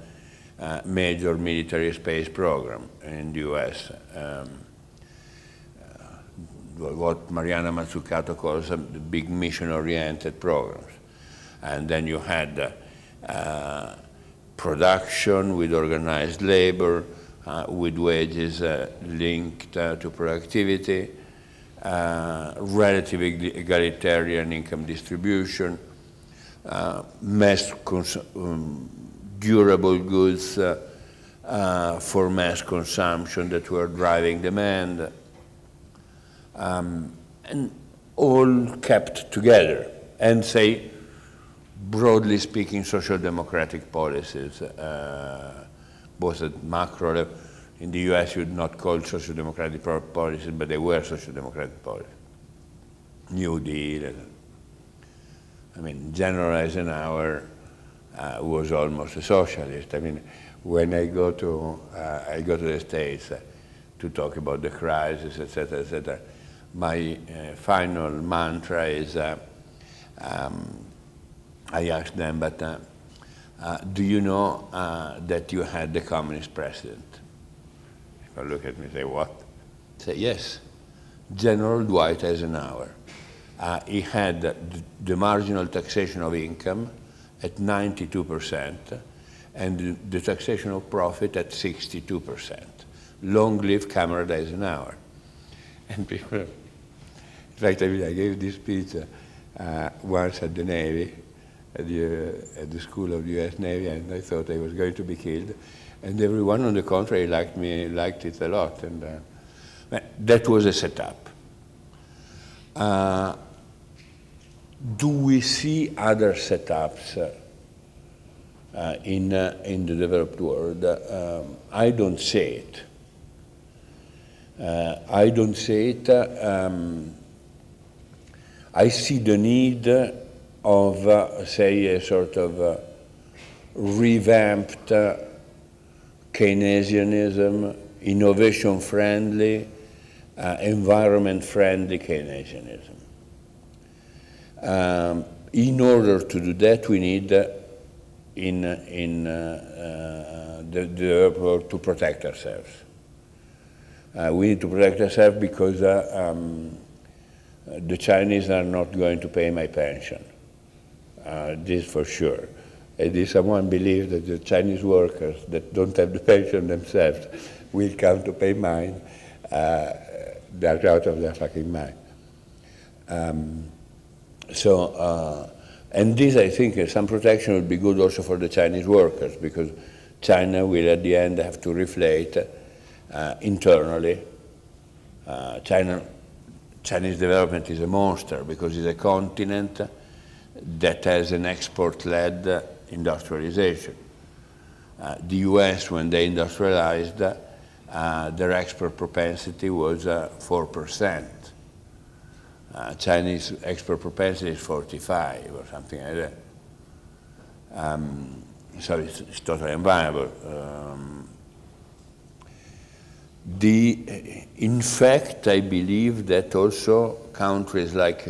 major military space program in the US. What Mariana Mazzucato calls the big mission-oriented programs. And then you had production with organized labor, with wages linked to productivity, relative egalitarian income distribution, durable goods for mass consumption that were driving demand, and all kept together. And say, broadly speaking, social democratic policies, both at macro level. In the US, you would not call social democratic policies, but they were social democratic policies. New Deal. I mean, General Eisenhower was almost a socialist. I mean, when I go to the States to talk about the crisis, etc., my final mantra is, I ask them, but do you know that you had the communist president? People look at me and say, what? I say, yes, General Dwight Eisenhower. He had the marginal taxation of income at 92% and the taxation of profit at 62%. Long live Comrade Eisenhower. And people, in fact, I gave this speech once at the Navy, at the school of the US Navy, and I thought I was going to be killed. And everyone on the contrary liked it a lot. And that was a setup. Do we see other setups in the developed world? I don't see it. I don't see it. I see the need of, say, a sort of revamped Keynesianism, innovation-friendly, environment-friendly Keynesianism. In order to do that, we need to protect ourselves. We need to protect ourselves because the Chinese are not going to pay my pension. This for sure. And if someone believes that the Chinese workers that don't have the pension themselves will come to pay mine, they're out of their fucking mind. And this, I think, some protection would be good also for the Chinese workers, because China will at the end have to reflate internally. Chinese development is a monster because it's a continent that has an export-led industrialization. The US, when they industrialized, their export propensity was 4%. Chinese export propensity is 45 or something like that. So it's totally unviable. In fact, I believe that also countries like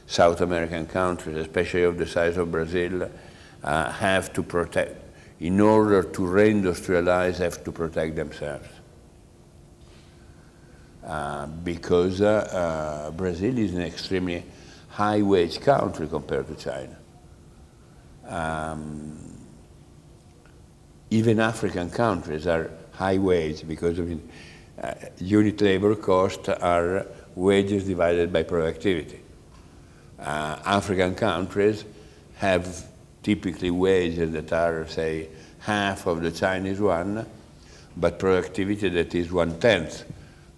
South American countries, especially of the size of Brazil, have to protect, in order to reindustrialize, have to protect themselves. Because Brazil is an extremely high-wage country compared to China. Even African countries are high-wage because unit labor costs are wages divided by productivity. African countries have typically wages that are, say, half of the Chinese one, but productivity that is 1/10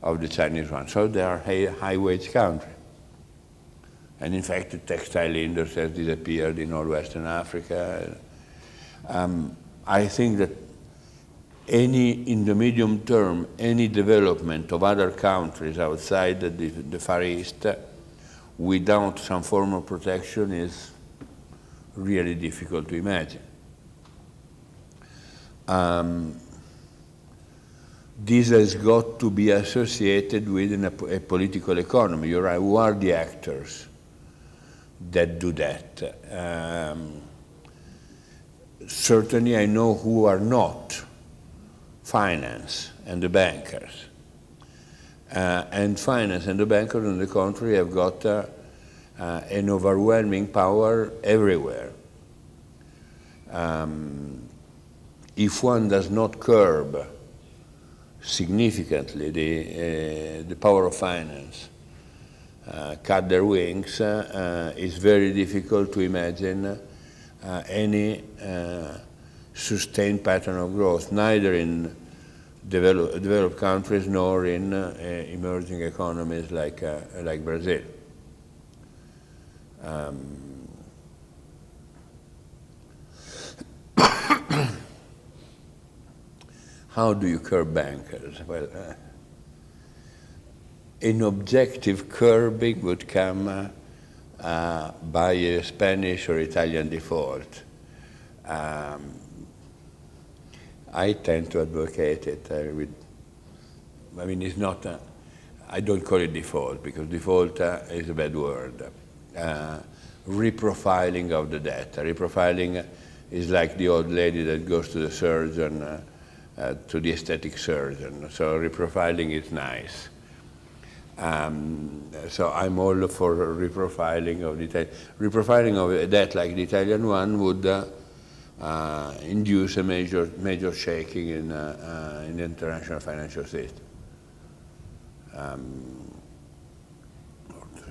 of the Chinese one. So they are a high-wage country. And in fact, the textile industry has disappeared in all Western Africa. I think that in the medium term, any development of other countries outside the Far East without some form of protection is really difficult to imagine. This has got to be associated with a political economy. You're right, who are the actors that do that? Certainly I know who are not: finance and the bankers. And finance and the bankers, on the contrary, have got an overwhelming power everywhere. If one does not curb significantly the power of finance, cut their wings, it's very difficult to imagine any sustained pattern of growth, neither in developed countries nor in emerging economies like how do you curb bankers? Well, an objective curbing would come by a Spanish or Italian default. I tend to advocate it. I mean, it's not, I don't call it default, because default is a bad word. Reprofiling of the debt. Reprofiling is like the old lady that goes to the surgeon, to the aesthetic surgeon. So reprofiling is nice. So I'm all for reprofiling of the reprofiling of a debt like the Italian one would induce a major shaking in the international financial system.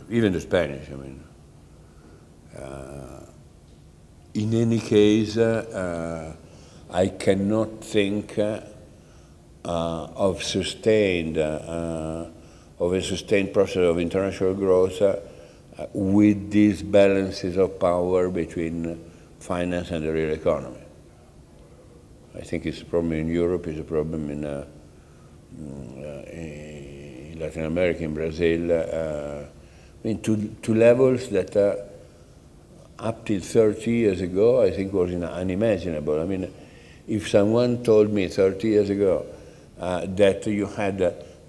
Even the Spanish, I mean. In any case, I cannot think of a sustained process of international growth with these balances of power between finance and the real economy. I think it's a problem in Europe, it's a problem in Latin America, in Brazil, I mean, to levels that up till 30 years ago, I think was unimaginable. I mean, if someone told me 30 years ago that you had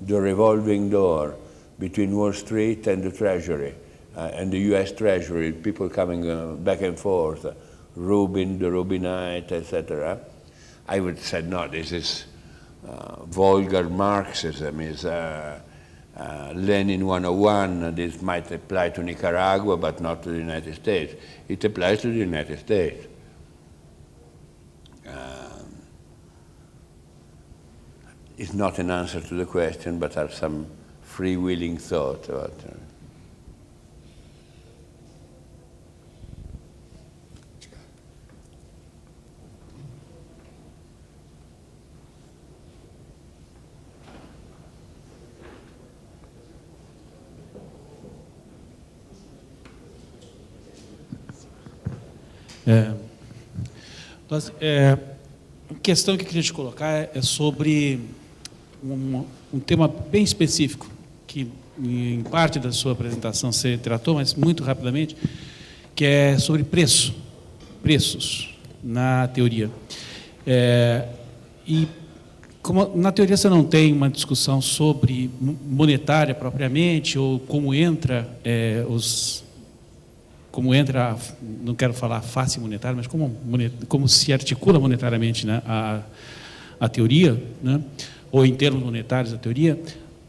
the revolving door between Wall Street and the Treasury, and the US Treasury, people coming back and forth, Rubin, the Rubinite, etc., I would have said, no, this is vulgar Marxism, is Lenin 101, this might apply to Nicaragua, but not to the United States. It applies to the United States. It's not an answer to the question, but are some freewheeling thought about it. A questão que eu queria te colocar é sobre um tema bem específico, que em parte da sua apresentação você tratou, mas muito rapidamente, que é sobre preços na teoria. E como na teoria você não tem uma discussão sobre monetária propriamente, ou como entra não quero falar face monetária, mas como se articula monetariamente, né, a teoria, né, ou em termos monetários a teoria,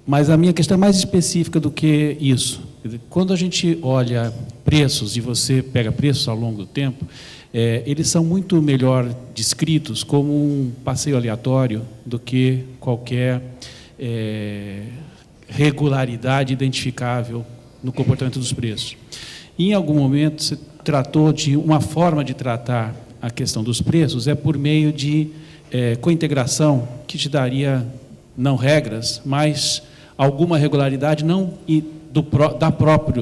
mas a minha questão é mais específica do que isso. Quando a gente olha preços, e você pega preços ao longo do tempo, eles são muito melhor descritos como um passeio aleatório do que qualquer regularidade identificável no comportamento dos preços. Em algum momento, você tratou de uma forma de tratar a questão dos preços por meio de cointegração, que te daria, não regras, mas alguma regularidade, não da própria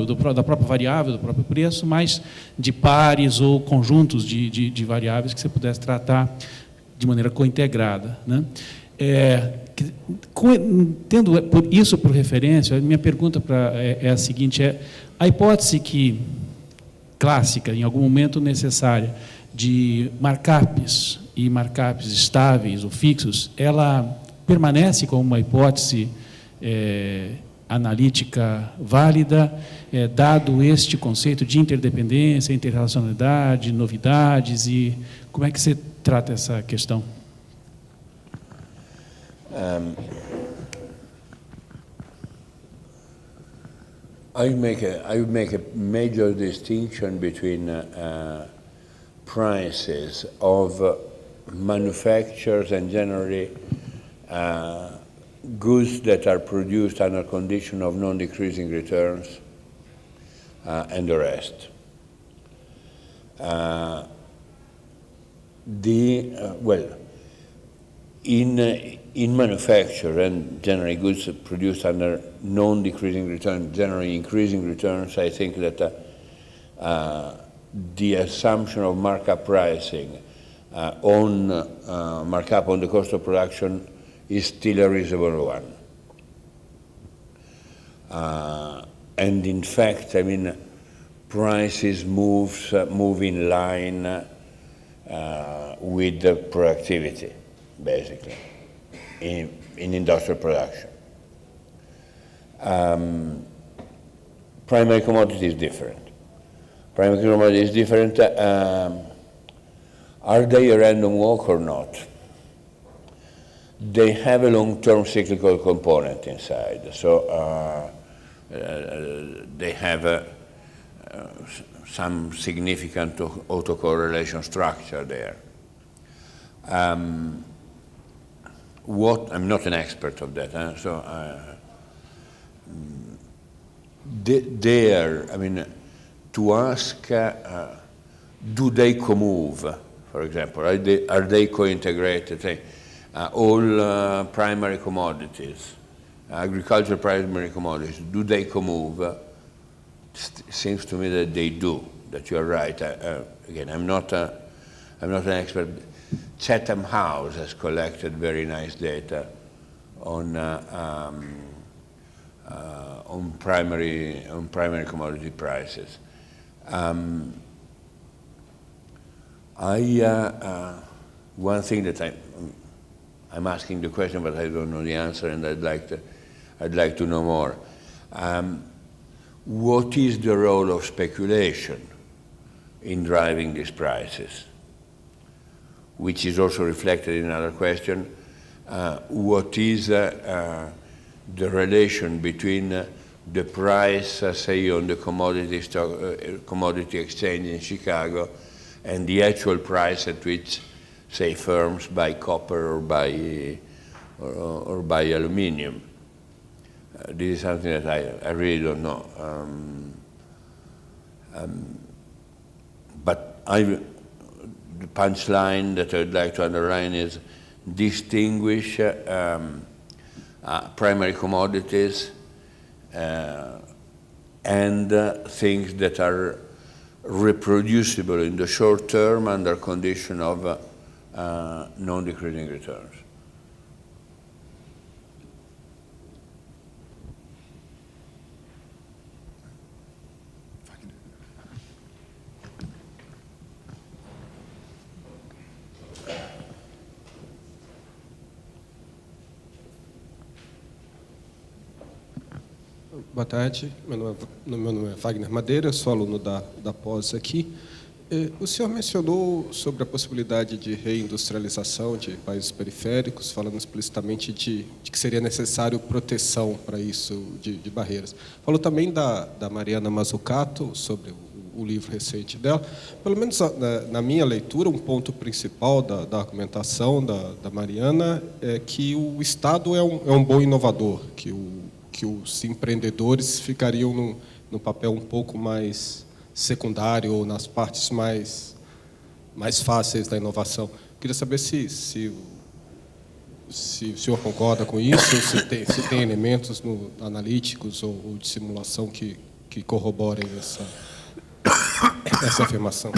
variável, do próprio preço, mas de pares ou conjuntos de variáveis que você pudesse tratar de maneira cointegrada, né? Tendo isso por referência, a minha pergunta é a seguinte: a hipótese clássica, em algum momento necessária, de markups e markups estáveis ou fixos, ela permanece como uma hipótese analítica válida, dado este conceito de interdependência, interrelacionalidade, novidades, e como é que você trata essa questão? I would make a major distinction between prices of manufacturers and generally goods that are produced under condition of non-decreasing returns and the rest. In manufacture and generally goods produced under non-decreasing returns, generally increasing returns, I think that the assumption of markup pricing on markup on the cost of production is still a reasonable one. And in fact, I mean, prices move in line with the productivity, basically, in industrial production. Primary commodity is different. Primary commodity is different. Are they a random walk or not? They have a long-term cyclical component inside. So they have some significant autocorrelation structure there. I'm not an expert of that, so there, I mean, to ask, do they co-move, for example, are they co-integrated? Say, all primary commodities, agricultural primary commodities, do they co-move? Seems to me that they do, that you're right. Again, I'm not an expert. Chatham House has collected very nice data on primary commodity prices. One thing that I'm asking the question, but I don't know the answer, and I'd like to know more. What is the role of speculation in driving these prices? Which is also reflected in another question. What is the relation between the price, say, on the commodity exchange in Chicago and the actual price at which, say, firms buy copper or buy aluminium? This is something that I really don't know. But the punchline that I would like to underline is distinguish primary commodities and things that are reproducible in the short term under condition of non-decreasing returns. Boa tarde, meu nome é Wagner Madeira, sou aluno da pós aqui. O senhor mencionou sobre a possibilidade de reindustrialização de países periféricos, falando explicitamente de que seria necessário proteção para isso, de barreiras. Falou também da Mariana Mazzucato, sobre o livro recente dela. Pelo menos na minha leitura, um ponto principal da argumentação da Mariana é que o Estado é um bom inovador, que os empreendedores ficariam num papel um pouco mais secundário ou nas partes mais fáceis da inovação. Queria saber se o senhor concorda com isso, se tem elementos analíticos ou de simulação que corroborem essa afirmação.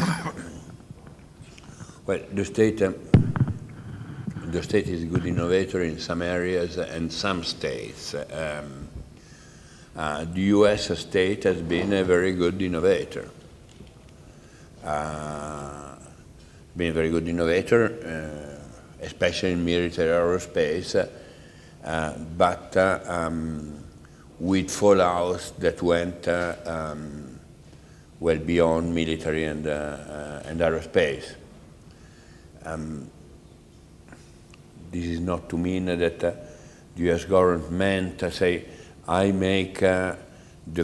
Well, the state is a good innovator in some areas and some states. The U.S. state has been a very good innovator. Especially in military aerospace, but with fallouts that went well beyond military and aerospace. This is not to mean that the U.S. government meant to say, I make the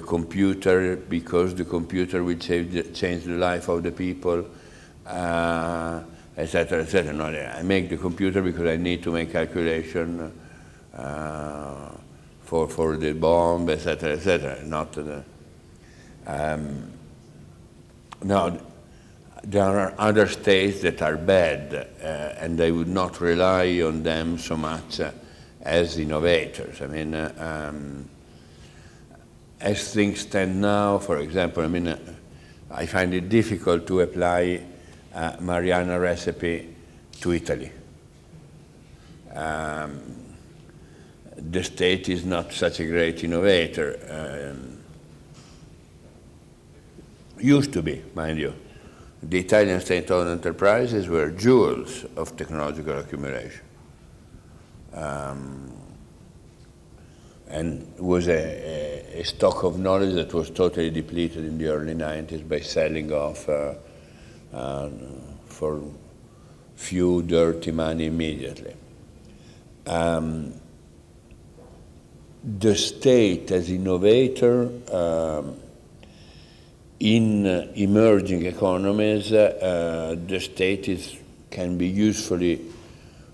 computer because the computer will change the life of the people, etc., etc. No, I make the computer because I need to make calculation for the bomb, etc., etc. Not now, there are other states that are bad, and I would not rely on them so much as innovators. I mean, as things stand now, for example, I mean, I find it difficult to apply Mariana recipe to Italy. The state is not such a great innovator. Used to be, mind you. The Italian state-owned enterprises were jewels of technological accumulation. And was a stock of knowledge that was totally depleted in the early 90s by selling off for few dirty money immediately. The state as innovator in emerging economies, the state can be usefully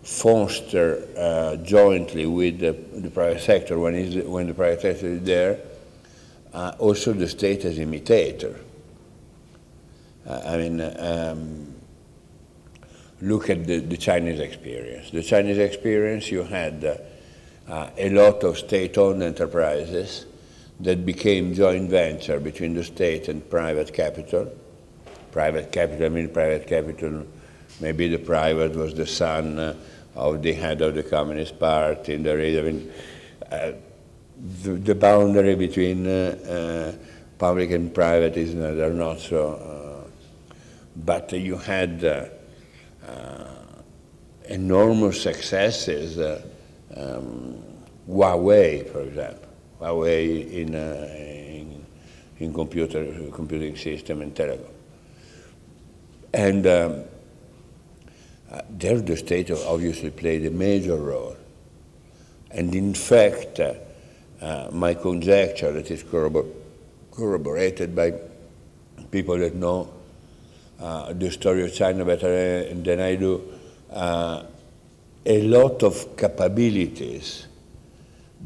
foster jointly with the private sector when the private sector is there. Also the state as imitator. Look at the Chinese experience. The Chinese experience, you had a lot of state-owned enterprises that became joint venture between the state and private capital. Private capital, maybe the private was the son of the head of the Communist Party. The boundary between public and private are not so. But you had enormous successes. Huawei, for example. Huawei in computing system and telecom. And there the state obviously played a major role. And in fact, my conjecture that is corroborated by people that know the story of China better than I do, a lot of capabilities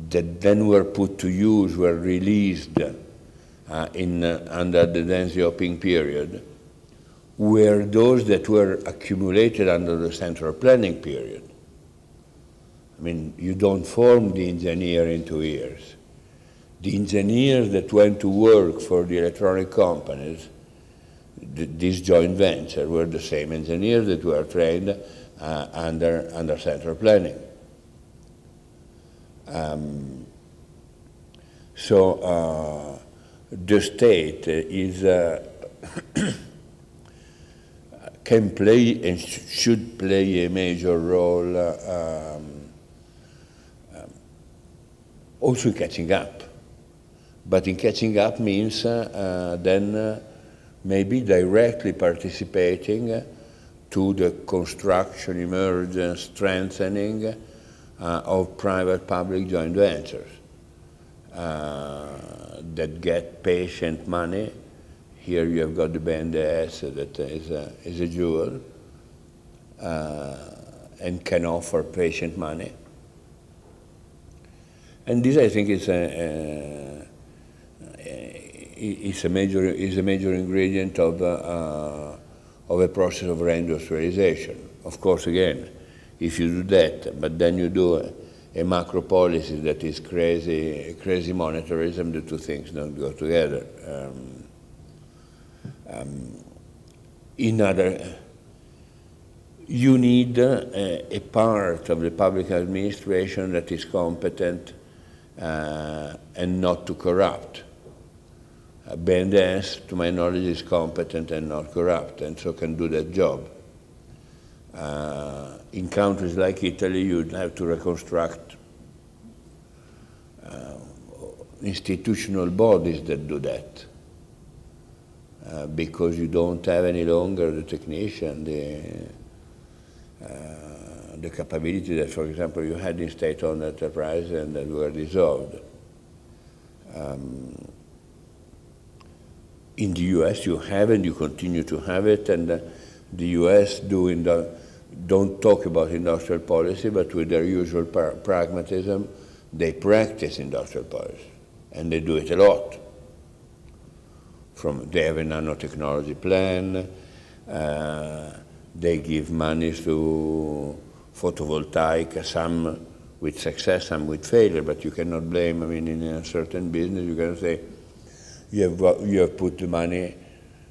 that then were put to use, were released under the Deng Xiaoping period, were those that were accumulated under the central planning period. I mean, you don't form the engineer in 2 years. The engineers that went to work for the electronic companies, this joint venture, were the same engineers that were trained under central planning. So the state can play and should play a major role also in catching up. But in catching up means then maybe directly participating to the construction, emergence, strengthening of private-public joint ventures that get patient money. Here you have got the BNDES that is a jewel and can offer patient money. And this, I think, is a major ingredient of a process of reindustrialization. Of course, again, if you do that, but then you do a macro policy that is crazy monetarism, the two things don't go together. You need a part of the public administration that is competent and not to corrupt. BNDES, to my knowledge, is competent and not corrupt, and so can do that job. In countries like Italy, you'd have to reconstruct institutional bodies that do that, because you don't have any longer the technician, the capability that, for example, you had in state-owned enterprises and that were dissolved. In the US, you have and you continue to have it, and the US don't talk about industrial policy, but with their usual pragmatism, they practice industrial policy, and they do it a lot. They have a nanotechnology plan, they give money to photovoltaic, some with success, some with failure, but you cannot blame, I mean, in a certain business, you can say, you have put the money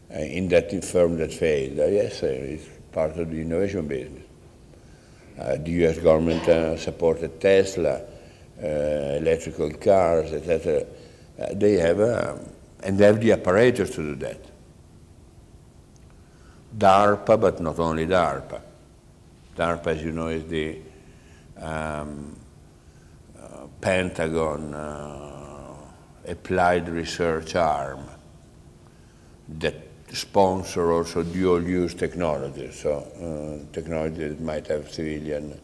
in that firm that failed. Yes, it's part of the innovation business. The US government supported Tesla, electrical cars, etc. They have, and they have the apparatus to do that. DARPA, but not only DARPA. DARPA, as you know, is the Pentagon applied research arm that sponsor also dual-use technology, so technology that might have civilian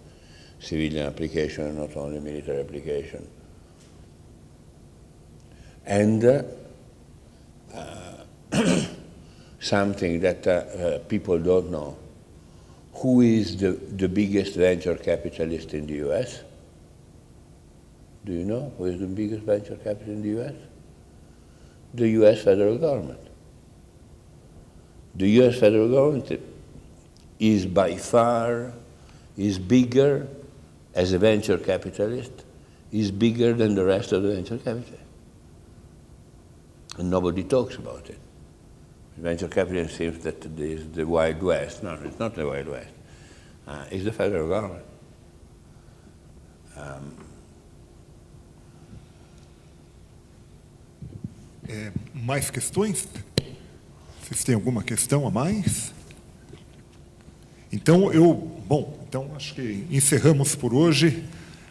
application and not only military application. And something that people don't know. Who is the biggest venture capitalist in the US? Do you know who is the biggest venture capitalist in the US? The US federal government. The US federal government is by far, is bigger as a venture capitalist, is bigger than the rest of the venture capitalists. And nobody talks about it. Venture capital seems that it is the Wild West. No, it's not the Wild West. It's the federal government. Mais questões? Vocês têm alguma questão a mais? Então, então acho que encerramos por hoje.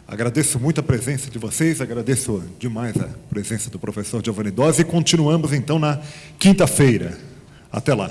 Agradeço muito a presença de vocês, agradeço demais a presença do professor Giovanni Dosi e continuamos então na quinta-feira. Até lá.